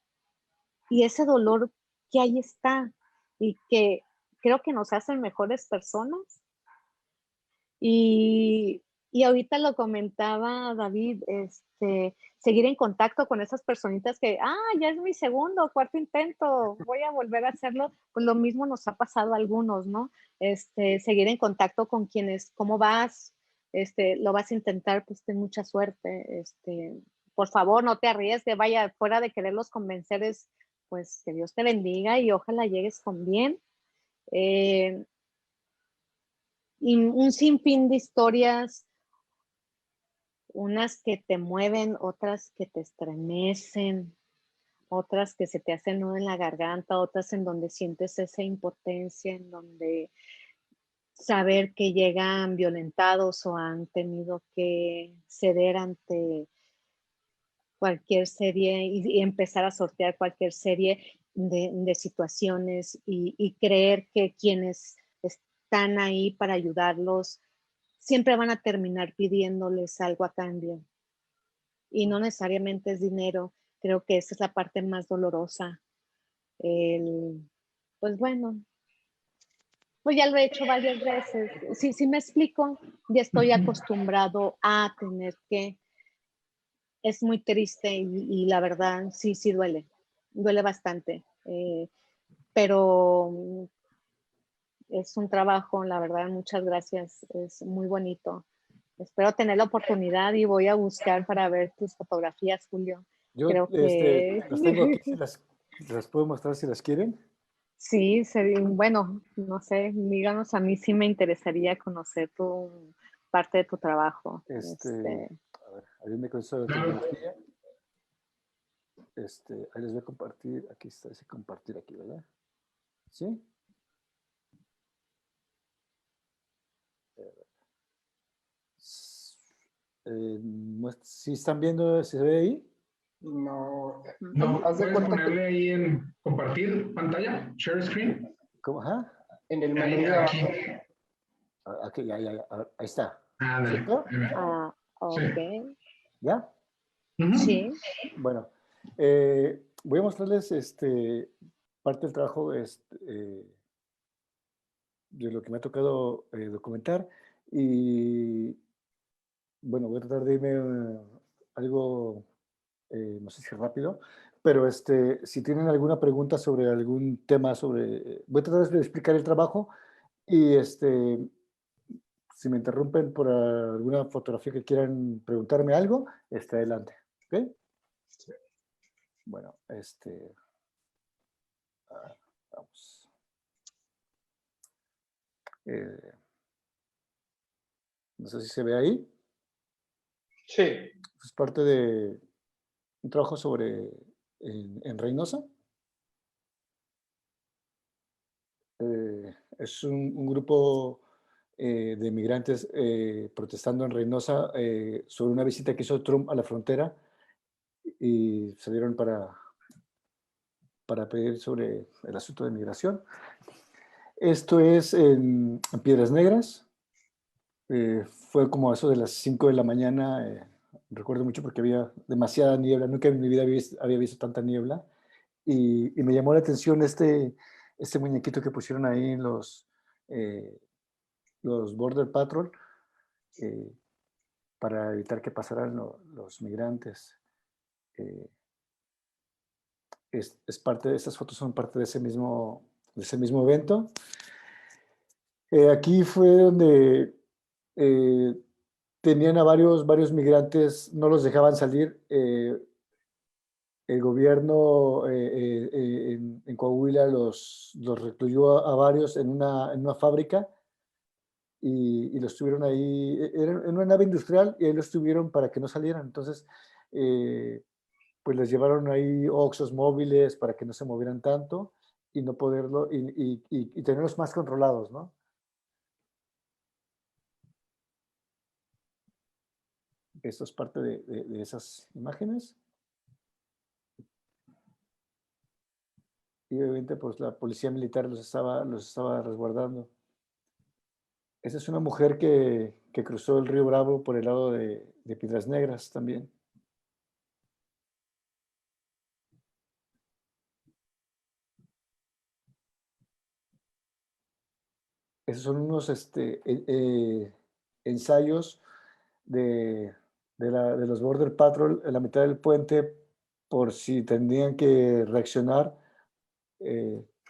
ese dolor que ahí está y que creo que nos hacen mejores personas. Y ahorita lo comentaba David, seguir en contacto con esas personitas que, ya es mi segundo o cuarto intento, voy a volver a hacerlo, pues lo mismo nos ha pasado a algunos, ¿no? Seguir en contacto con quienes, ¿cómo vas? Lo vas a intentar, pues ten mucha suerte, por favor, no te arriesgues, vaya, fuera de quererlos convencer, pues que Dios te bendiga y ojalá llegues con bien. Y un sinfín de historias, unas que te mueven, otras que te estremecen, otras que se te hacen nudo en la garganta, otras en donde sientes esa impotencia, en donde saber que llegan violentados o han tenido que ceder ante cualquier serie y empezar a sortear cualquier serie de situaciones y creer que quienes están ahí para ayudarlos siempre van a terminar pidiéndoles algo a cambio. Y no necesariamente es dinero. Creo que esa es la parte más dolorosa. Pues bueno, pues ya lo he hecho varias veces. Sí me explico, ya estoy acostumbrado a tener que, es muy triste y la verdad sí duele bastante, pero es un trabajo, la verdad, muchas gracias, es muy bonito. Espero tener la oportunidad y voy a buscar para ver tus fotografías, Julio. Yo Creo que las tengo aquí, si las puedo mostrar si las quieren. sí, bueno, no sé, díganos, a mí sí me interesaría conocer tu parte de tu trabajo. A ver, ayúdenme con eso de Claro. tecnología. Ahí les voy a compartir, aquí está ese compartir aquí, ¿verdad? ¿Sí? ¿Sí están viendo, si se ve ahí? No, No, haz de ¿puedes cuenta que ponerle ahí en compartir pantalla? Share screen. ¿Cómo? Ajá. en el menú Ahí, de aquí. abajo. Aquí, ya, a ver, ahí está. Ándale. ¿Cierto? Sí. Ok, ¿Ya? Ujú. sí, Bueno, voy a mostrarles parte del trabajo de lo que me ha tocado documentar y bueno, voy a tratar de irme algo, no sé si rápido, pero si tienen alguna pregunta sobre algún tema, voy a tratar de explicar el trabajo y si me interrumpen por alguna fotografía que quieran preguntarme algo, adelante, ¿ok? Bueno, vamos. Eh, no sé si se ve ahí. Sí, Es parte de un trabajo en Reynosa. Es un grupo de migrantes protestando en Reynosa sobre una visita que hizo Trump a la frontera y salieron para pedir sobre el asunto de migración. Esto es en Piedras Negras. Fue como a eso de las 5 de la mañana. Recuerdo mucho porque había demasiada niebla. Nunca en mi vida había visto tanta niebla. Y me llamó la atención este muñequito que pusieron ahí en los Border Patrol eh, para evitar que pasaran los migrantes. Eh, es parte de estas fotos, son parte de ese mismo evento. Aquí fue donde eh, tenían a varios migrantes, no los dejaban salir. El gobierno en Coahuila los recluyó a varios en una fábrica y los tuvieron ahí, era en una nave industrial y ahí los tuvieron para que no salieran. Entonces, pues les llevaron ahí oxos móviles para que no se movieran tanto y no poderlo, y tenerlos más controlados, ¿no? Esto es parte de esas imágenes. Y obviamente, pues la policía militar los estaba resguardando. Esa es una mujer que cruzó el río Bravo por el lado de Piedras Negras también. Esos son unos ensayos de, de los Border Patrol en la mitad del puente por si tendrían que reaccionar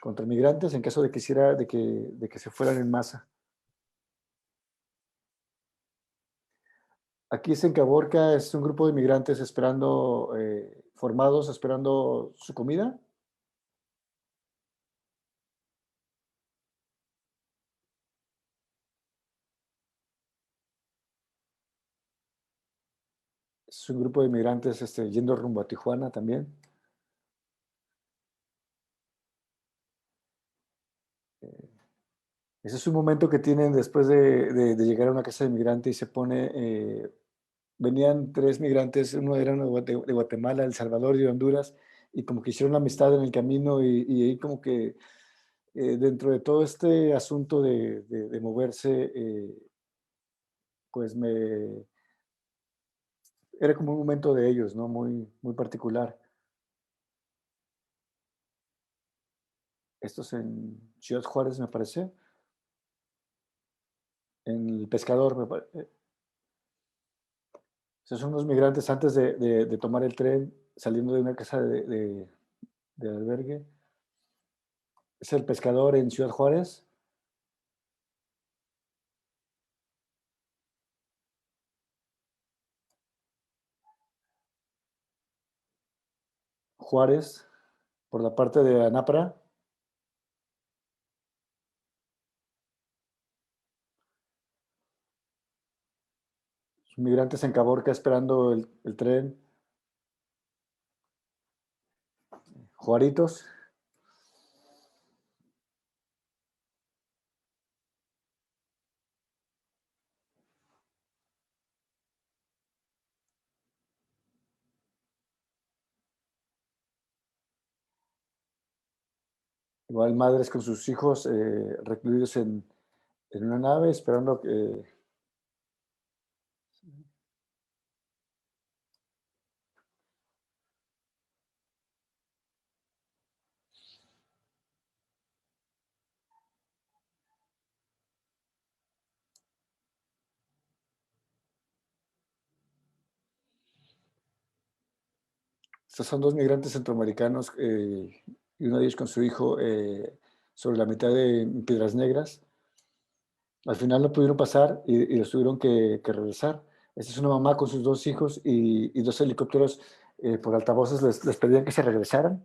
contra migrantes en caso de de que se fueran en masa. Aquí en Caborca es un grupo de migrantes esperando, formados, esperando su comida. Es un grupo de migrantes yendo rumbo a Tijuana también. Ese es un momento que tienen después de llegar a una casa de migrante y se pone, venían tres migrantes, uno era de Guatemala, El Salvador y de Honduras, y como que hicieron amistad en el camino y ahí como que dentro de todo este asunto de moverse, pues era como un momento de ellos, ¿no? Muy particular. Esto es en Ciudad Juárez, me parece. En El Pescador, me parece. Esos son unos migrantes antes de tomar el tren, saliendo de una casa de albergue. Es El Pescador en Ciudad Juárez. Juárez, por la parte de Anapra. Migrantes en Caborca esperando el tren. Juaritos. Igual madres con sus hijos recluidos en una nave esperando que... Estos son dos migrantes centroamericanos y uno de ellos con su hijo sobre la mitad de Piedras Negras. Al final no pudieron pasar y los tuvieron que regresar. Esta es una mamá con sus dos hijos y dos helicópteros por altavoces les pedían que se regresaran.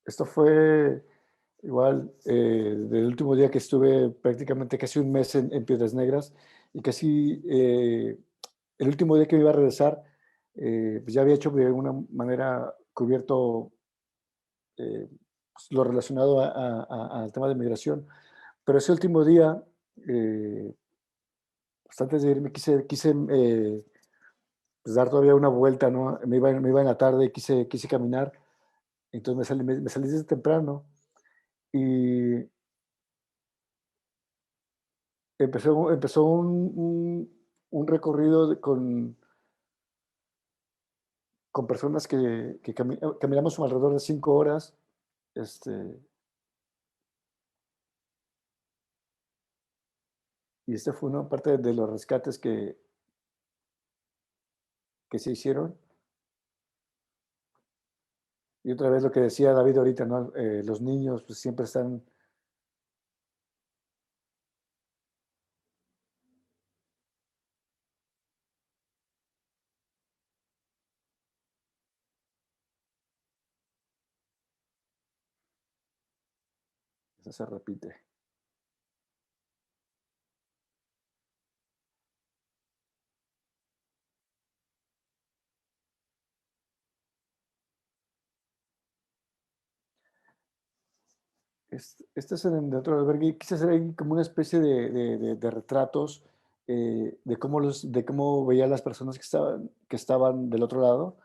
Esto fue igual del último día que estuve prácticamente casi un mes en Piedras Negras y casi el último día que me iba a regresar, pues ya había hecho de alguna manera cubierto pues lo relacionado al tema de migración. Pero ese último día, pues antes de irme, quise pues dar todavía una vuelta, ¿no? Me iba en la tarde y quise caminar. Entonces me salí desde temprano y empezó un recorrido con personas que caminamos alrededor de 5 horas. Y este fue una parte de los rescates que se hicieron. Y otra vez lo que decía David ahorita, ¿no? Los niños pues, siempre están... Eso se repite. Este es dentro del albergue. Quise hacer ahí como una especie de retratos de cómo veía a las personas que estaban del otro lado.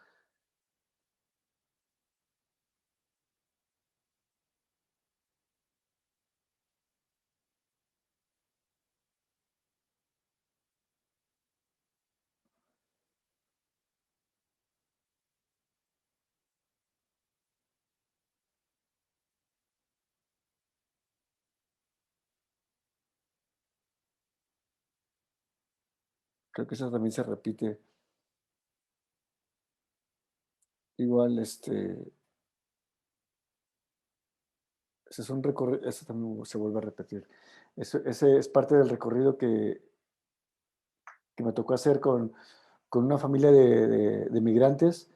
Creo que eso también se repite. Igual, ese es un recorrido, eso también se vuelve a repetir. Ese es parte del recorrido que me tocó hacer con una familia de migrantes.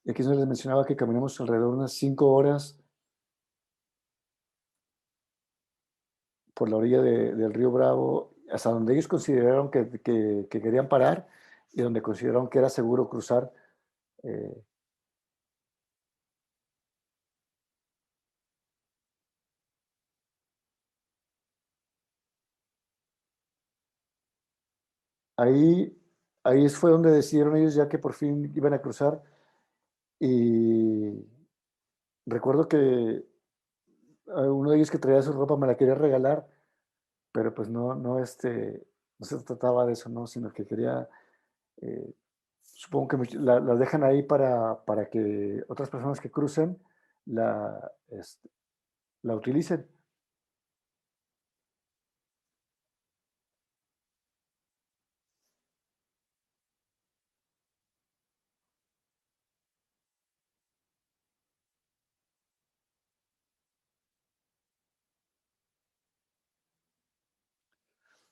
Y aquí les mencionaba que caminamos alrededor de unas 5 horas por la orilla del río Bravo, hasta donde ellos consideraron que querían parar y donde consideraron que era seguro cruzar. eh, ahí, ahí fue donde decidieron ellos ya que por fin iban a cruzar. Y recuerdo que uno de ellos que traía su ropa me la quería regalar, pero pues no se trataba de eso, ¿no? Sino que quería supongo que las dejan ahí para que otras personas que crucen la utilicen.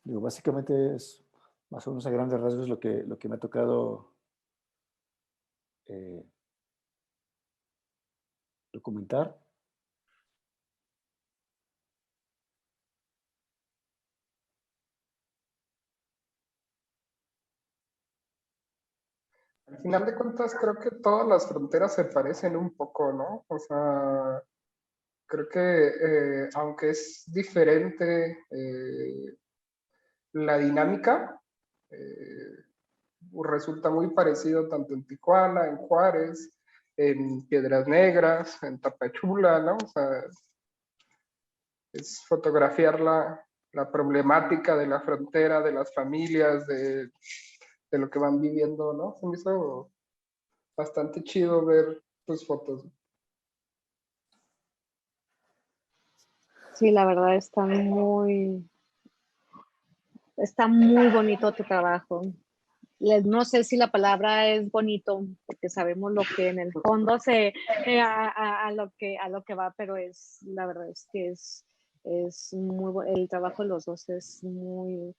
Digo, básicamente es más o menos a grandes rasgos lo que me ha tocado eh, documentar. Al final de cuentas, creo que todas las fronteras se parecen un poco, ¿no? O sea, creo que aunque es diferente la dinámica, resulta muy parecido tanto en Tijuana, en Juárez, en Piedras Negras, en Tapachula, ¿no? O sea, es fotografiar la problemática de la frontera, de las familias, de lo que van viviendo, ¿no? Se me hizo bastante chido ver tus fotos. Sí, la verdad está muy bonito tu trabajo. No sé si la palabra es bonito, porque sabemos lo que en el fondo a lo que va, pero la verdad es que es el trabajo de los dos es muy,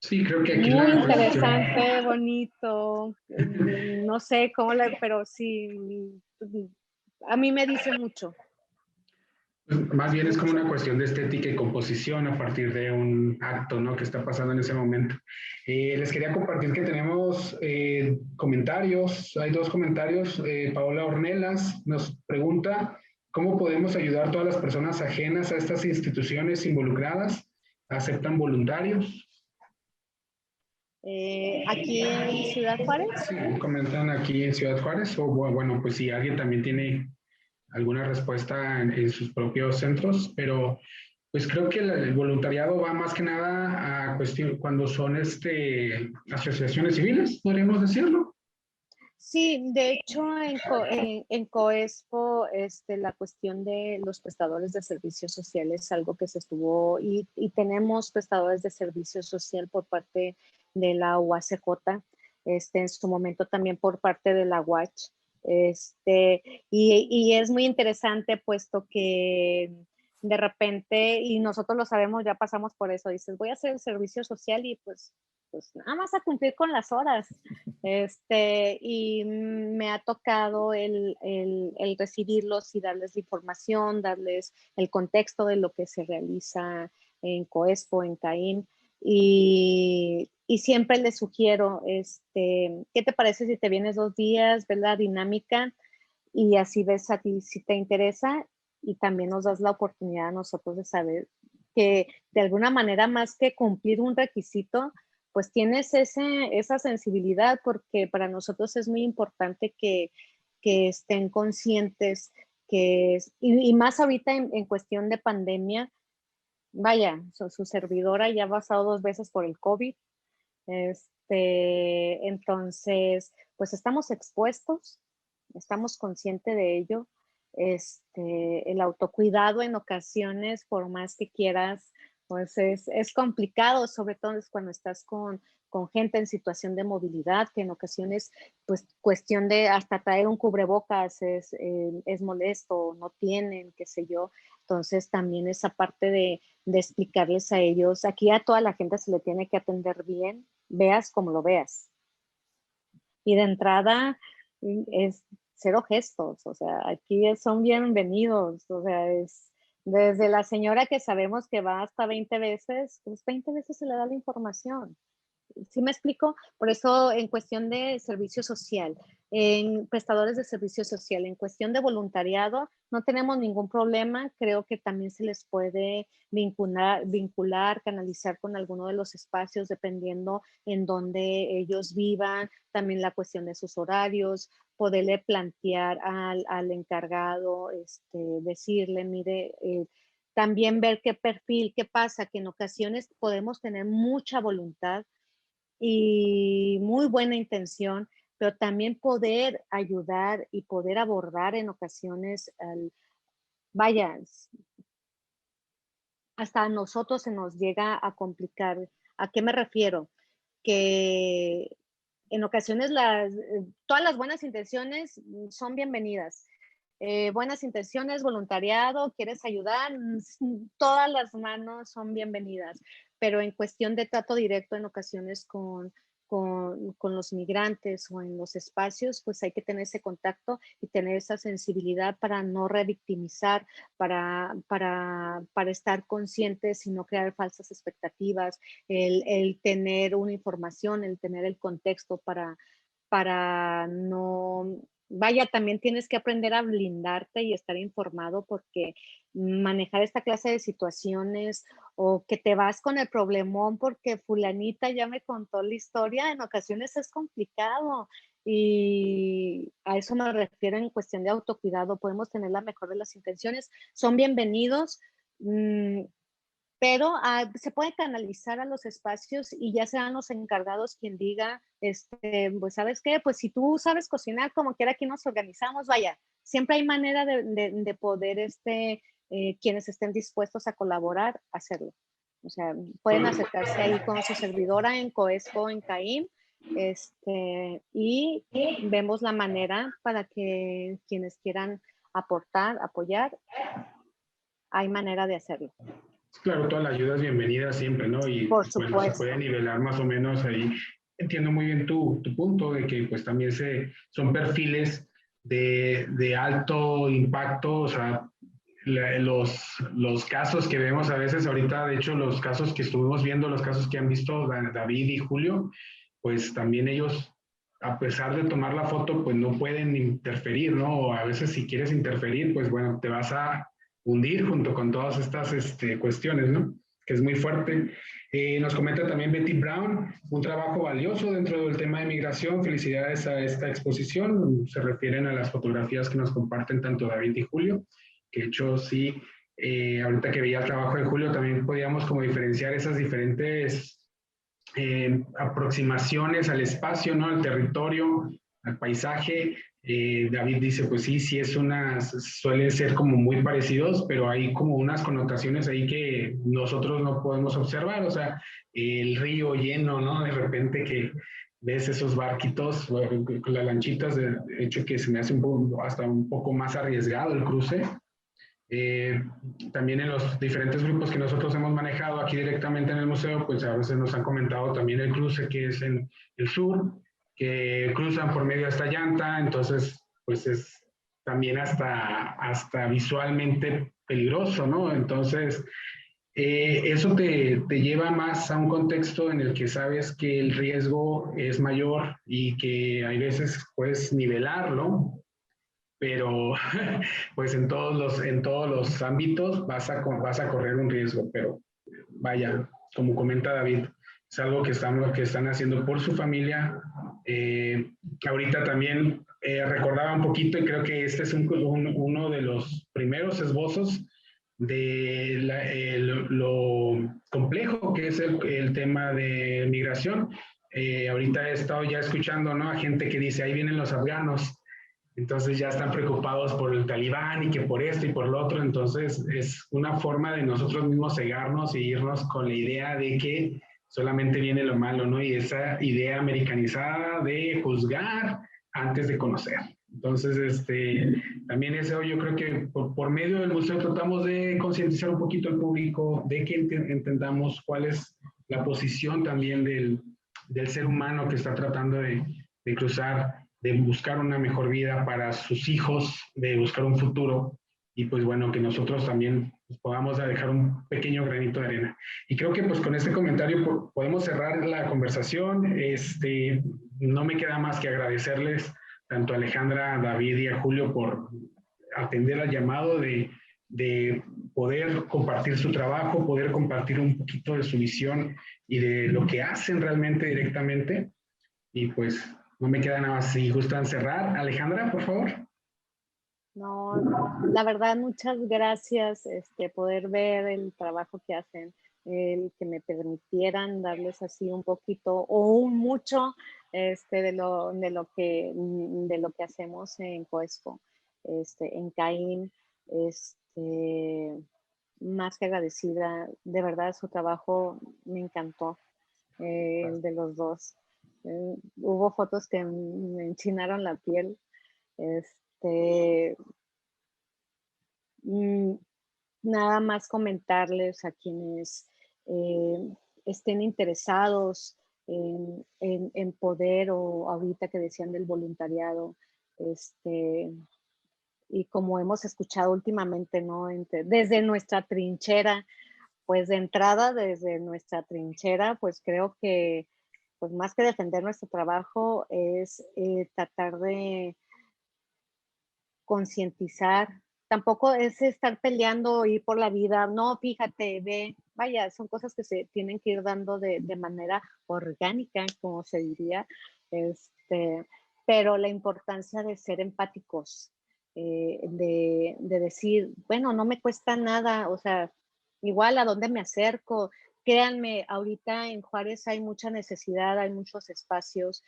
Sí, creo que aquí muy la cuestión, interesante, bonito. No sé cómo pero sí, a mí me dice mucho, más bien es como mucho. una cuestión de estética y composición a partir de un acto, ¿no? Que está pasando en ese momento. Les quería compartir que tenemos comentarios, hay dos comentarios. Paola Ornelas nos pregunta, ¿cómo podemos ayudar a todas las personas ajenas a estas instituciones involucradas? ¿Aceptan voluntarios? Aquí en Ciudad Juárez. Sí, comentan aquí en Ciudad Juárez, o bueno, pues si alguien también tiene alguna respuesta en sus propios centros, pero pues creo que el voluntariado va más que nada a cuestión cuando son asociaciones civiles, podríamos decirlo. Sí, de hecho en Coespo la cuestión de los prestadores de servicios sociales es algo que se estuvo y tenemos prestadores de servicio social por parte de la UACJ, en su momento también por parte de la UACH, y es muy interesante puesto que de repente, y nosotros lo sabemos, ya pasamos por eso, dices, voy a hacer el servicio social y pues nada más a cumplir con las horas. Y me ha tocado el recibirlos y darles la información, darles el contexto de lo que se realiza en Coespo, en CAIM, y siempre les sugiero, ¿qué te parece si te vienes 2 días, ves la dinámica y así ves a ti si te interesa y también nos das la oportunidad a nosotros de saber que de alguna manera más que cumplir un requisito, pues tienes esa sensibilidad porque para nosotros es muy importante que estén conscientes y más ahorita en cuestión de pandemia, vaya, su servidora ya ha pasado 2 veces por el COVID, entonces, pues estamos expuestos, estamos conscientes de ello. El autocuidado en ocasiones, por más que quieras, pues es complicado, sobre todo es cuando estás con gente en situación de movilidad, que en ocasiones, pues cuestión de hasta traer un cubrebocas es molesto, no tienen, qué sé yo. Entonces también esa parte de explicarles a ellos, aquí a toda la gente se le tiene que atender bien, veas como lo veas. Y de entrada es cero gestos, o sea, aquí son bienvenidos, o sea, es desde la señora que sabemos que va hasta 20 veces, pues 20 veces se le da la información. ¿Sí me explico? Por eso en cuestión de servicio social, en prestadores de servicio social, en cuestión de voluntariado, no tenemos ningún problema. Creo que también se les puede vincular, canalizar con alguno de los espacios dependiendo en donde ellos vivan. También la cuestión de sus horarios, poderle plantear al encargado, decirle, mire, también ver qué perfil, qué pasa, que en ocasiones podemos tener mucha voluntad y muy buena intención, pero también poder ayudar y poder abordar en ocasiones, vaya, hasta a nosotros se nos llega a complicar. ¿A qué me refiero? Que en ocasiones todas las buenas intenciones son bienvenidas. Buenas intenciones, voluntariado, quieres ayudar, todas las manos son bienvenidas, pero en cuestión de trato directo en ocasiones con los migrantes o en los espacios, pues hay que tener ese contacto y tener esa sensibilidad para no revictimizar, para estar conscientes y no crear falsas expectativas, el tener una información, el tener el contexto para no, vaya, también tienes que aprender a blindarte y estar informado porque manejar esta clase de situaciones o que te vas con el problemón porque fulanita ya me contó la historia, en ocasiones es complicado y a eso me refiero en cuestión de autocuidado. Podemos tener la mejor de las intenciones, son bienvenidos, pero se puede canalizar a los espacios y ya serán los encargados quien diga, pues ¿sabes qué? Pues si tú sabes cocinar, como quiera aquí nos organizamos, vaya, siempre hay manera de poder, quienes estén dispuestos a colaborar, hacerlo. O sea, pueden acercarse ahí con su servidora en Coesco, en CAIM, y vemos la manera para que quienes quieran aportar, apoyar, hay manera de hacerlo. Claro, toda la ayuda es bienvenida siempre, ¿no? Y Por bueno, se supuesto. puede nivelar más o menos ahí. Entiendo muy bien tu punto de que pues también son perfiles de alto impacto, o sea, los casos que vemos a veces ahorita, de hecho, los casos que estuvimos viendo, los casos que han visto David y Julio, pues también ellos, a pesar de tomar la foto, pues no pueden interferir, ¿no? O a veces si quieres interferir, pues bueno, te vas a hundir junto con todas estas cuestiones, ¿no? Que es muy fuerte. Nos comenta también Betty Brown, un trabajo valioso dentro del tema de migración. Felicidades a esta exposición. Se refieren a las fotografías que nos comparten tanto David y Julio, que de hecho sí, ahorita que veía el trabajo de Julio, también podíamos como diferenciar esas diferentes aproximaciones al espacio, ¿no? Al territorio, al paisaje. David dice, pues sí, suelen ser como muy parecidos, pero hay como unas connotaciones ahí que nosotros no podemos observar, o sea, el río lleno, ¿no? De repente que ves esos barquitos, con las lanchitas, de hecho que se me hace hasta un poco más arriesgado el cruce. También en los diferentes grupos que nosotros hemos manejado aquí directamente en el museo, pues a veces nos han comentado también el cruce que es en el sur, que cruzan por medio de esta llanta, entonces pues es también hasta visualmente peligroso, ¿no? Entonces eso te lleva más a un contexto en el que sabes que el riesgo es mayor y que hay veces puedes nivelarlo, pero pues en todos los ámbitos vas a correr un riesgo, pero vaya, como comenta David, es algo que están haciendo por su familia, que ahorita también recordaba un poquito y creo que este es uno de los primeros esbozos de lo complejo que es el tema de migración. Ahorita he estado ya escuchando, ¿no? A gente que dice, ahí vienen los afganos, entonces ya están preocupados por el talibán y que por esto y por lo otro. Entonces es una forma de nosotros mismos cegarnos e irnos con la idea de que solamente viene lo malo, ¿no? Y esa idea americanizada de juzgar antes de conocer. Entonces, también eso yo creo que por medio del museo tratamos de concientizar un poquito al público, de que entendamos cuál es la posición también del ser humano que está tratando de cruzar, de buscar una mejor vida para sus hijos, de buscar un futuro y pues bueno, que nosotros también podamos dejar un pequeño granito de arena. Y creo que pues con este comentario podemos cerrar la conversación. No me queda más que agradecerles tanto a Alejandra, a David y a Julio por atender al llamado de poder compartir su trabajo, poder compartir un poquito de su visión y de lo que hacen realmente directamente. Y pues no me queda nada más. Si gustan cerrar. Alejandra, por favor. No, la verdad, muchas gracias, poder ver el trabajo que hacen el que me permitieran darles así un poquito o un mucho de lo que hacemos en Coesco, en Caín, más que agradecida, de verdad su trabajo me encantó, el de los dos. Hubo fotos que me enchinaron la piel, este, mm, nada más comentarles a quienes estén interesados en poder o ahorita que decían del voluntariado, este, y como hemos escuchado últimamente, ¿no? Desde nuestra trinchera, pues de entrada, desde nuestra trinchera, pues creo que, pues más que defender nuestro trabajo, es tratar de concientizar. Tampoco es estar peleando, ir por la vida, no, fíjate, ve, vaya, son cosas que se tienen que ir dando de manera orgánica, como se diría, este, pero la importancia de ser empáticos, de decir, bueno, no me cuesta nada, o sea, igual a dónde me acerco. Créanme, ahorita en Juárez hay mucha necesidad, hay muchos espacios,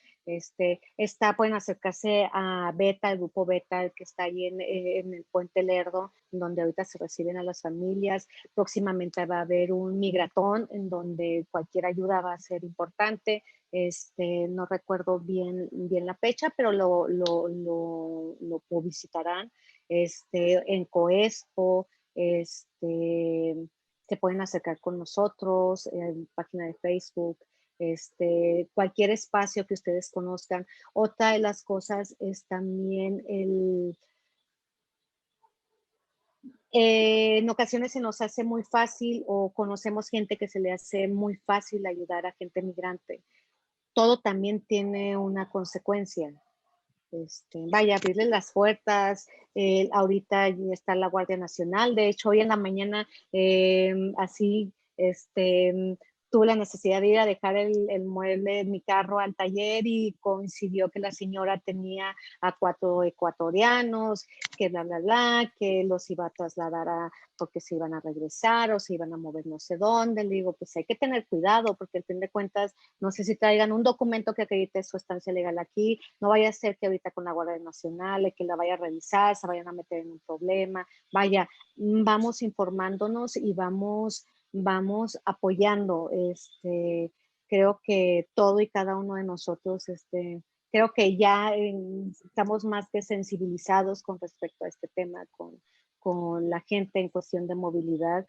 pueden acercarse a Beta, el grupo Beta, el que está ahí en el Puente Lerdo, donde ahorita se reciben a las familias. Próximamente va a haber un migratón en donde cualquier ayuda va a ser importante. No recuerdo bien la fecha, pero lo visitarán. En Coespo, se pueden acercar con nosotros, en página de Facebook, cualquier espacio que ustedes conozcan. Otra de las cosas es también en ocasiones se nos hace muy fácil o conocemos gente que se le hace muy fácil ayudar a gente migrante. Todo también tiene una consecuencia. Vaya, abrirle las puertas. Ahorita está la Guardia Nacional. De hecho, hoy en la mañana, así, tuve la necesidad de ir a dejar el mueble de mi carro al taller y coincidió que la señora tenía a 4 ecuatorianos, que bla, bla, bla, que los iba a trasladar porque se iban a regresar o se iban a mover no sé dónde. Le digo, pues hay que tener cuidado porque al fin de cuentas, no sé si traigan un documento que acredite su estancia legal aquí, no vaya a ser que ahorita con la Guardia Nacional, que la vaya a revisar, se vayan a meter en un problema. Vaya, vamos informándonos y vamos apoyando. Creo que todo y cada uno de nosotros, creo que ya estamos más que sensibilizados con respecto a este tema, con la gente en cuestión de movilidad,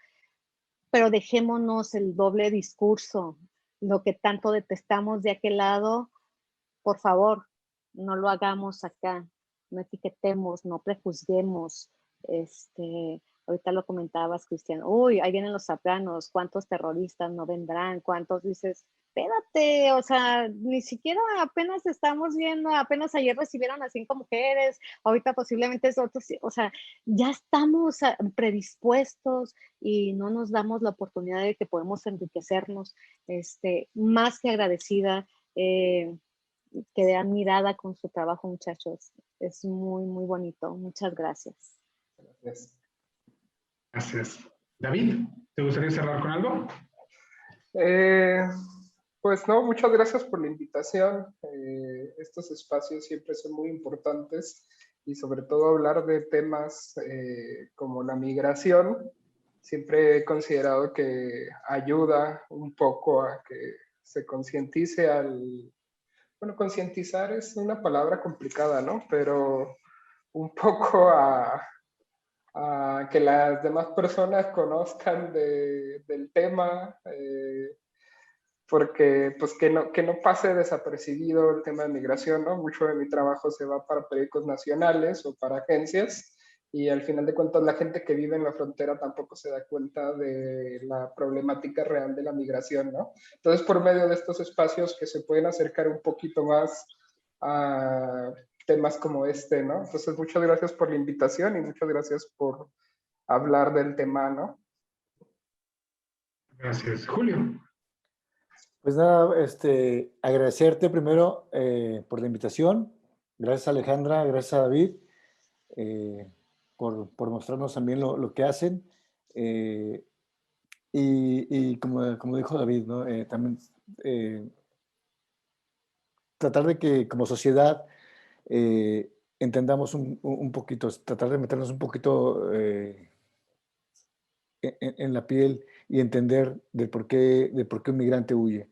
pero dejémonos el doble discurso, lo que tanto detestamos de aquel lado, por favor, no lo hagamos acá, no etiquetemos, no prejuzguemos. Ahorita lo comentabas, Cristian, uy, ahí vienen los zapranos, ¿cuántos terroristas no vendrán? ¿Cuántos dices? Espérate, o sea, ni siquiera apenas estamos viendo, apenas ayer recibieron a 5 mujeres, ahorita posiblemente es otro, o sea, ya estamos predispuestos y no nos damos la oportunidad de que podemos enriquecernos, más que agradecida, quedé admirada con su trabajo, muchachos. Es muy, muy bonito. Muchas gracias. Gracias. Gracias. David, ¿te gustaría cerrar con algo? Pues no, muchas gracias por la invitación. Estos espacios siempre son muy importantes y sobre todo hablar de temas como la migración. Siempre he considerado que ayuda un poco a que se concientice bueno, concientizar es una palabra complicada, ¿no? Pero un poco a que las demás personas conozcan del tema, porque pues que no pase desapercibido el tema de migración, ¿no? Mucho de mi trabajo se va para periódicos nacionales o para agencias y al final de cuentas la gente que vive en la frontera tampoco se da cuenta de la problemática real de la migración, ¿no? Entonces por medio de estos espacios que se pueden acercar un poquito más a temas como este, ¿no? Entonces muchas gracias por la invitación y muchas gracias por hablar del tema, ¿no? Gracias. Julio. Pues nada, agradecerte primero por la invitación. Gracias Alejandra, gracias a David por mostrarnos también lo que hacen. Y como dijo David, ¿no? También eh, tratar de que como sociedad entendamos un poquito, tratar de meternos un poquito en la piel y entender de por qué un migrante huye.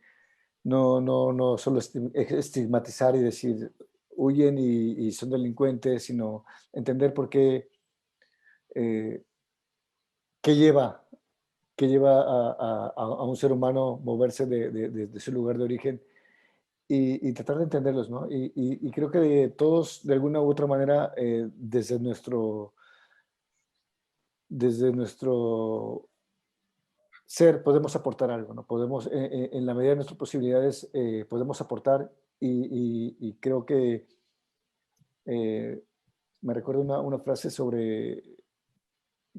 No solo estigmatizar y decir huyen y son delincuentes, sino entender por qué, eh, qué lleva, qué lleva a un ser humano moverse de su lugar de origen y tratar de entenderlos, ¿no? Y creo que todos, de alguna u otra manera, desde nuestro ser, podemos aportar algo, ¿no? Podemos, en la medida de nuestras posibilidades, podemos aportar y creo que eh, me recuerdo una frase sobre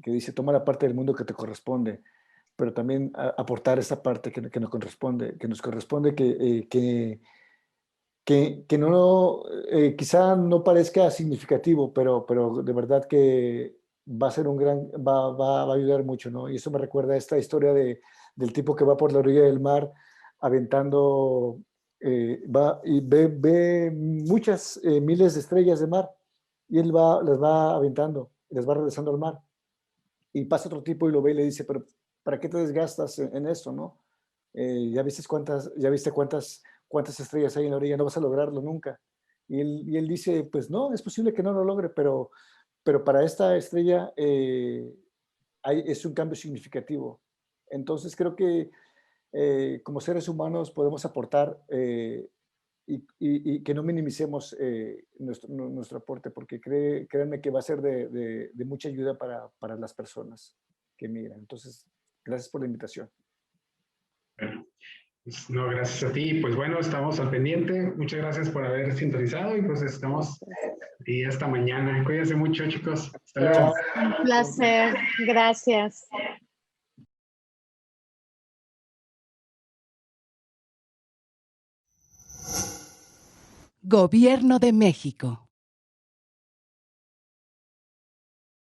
que dice, toma la parte del mundo que te corresponde, pero también aportar esa parte que nos corresponde, que no, quizá no parezca significativo, pero de verdad que va a ser va a ayudar mucho, ¿no? Y eso me recuerda a esta historia del tipo que va por la orilla del mar aventando, va y ve muchas miles de estrellas de mar y él las va aventando, les va regresando al mar. Y pasa otro tipo y lo ve y le dice, pero ¿para qué te desgastas en esto, no? Ya viste cuántas estrellas hay en la orilla, no vas a lograrlo nunca. Y él dice, pues no, es posible que no lo logre, pero para esta estrella es un cambio significativo. Entonces creo que como seres humanos podemos aportar y que no minimicemos nuestro aporte, porque créanme que va a ser de mucha ayuda para las personas que migran. Entonces, gracias por la invitación. Bueno, pues, no, gracias a ti. Pues bueno, estamos al pendiente. Muchas gracias por haber sintonizado y pues estamos y hasta mañana. Cuídense mucho, chicos. Hasta luego. Chao. Un placer. Gracias. Gobierno de México.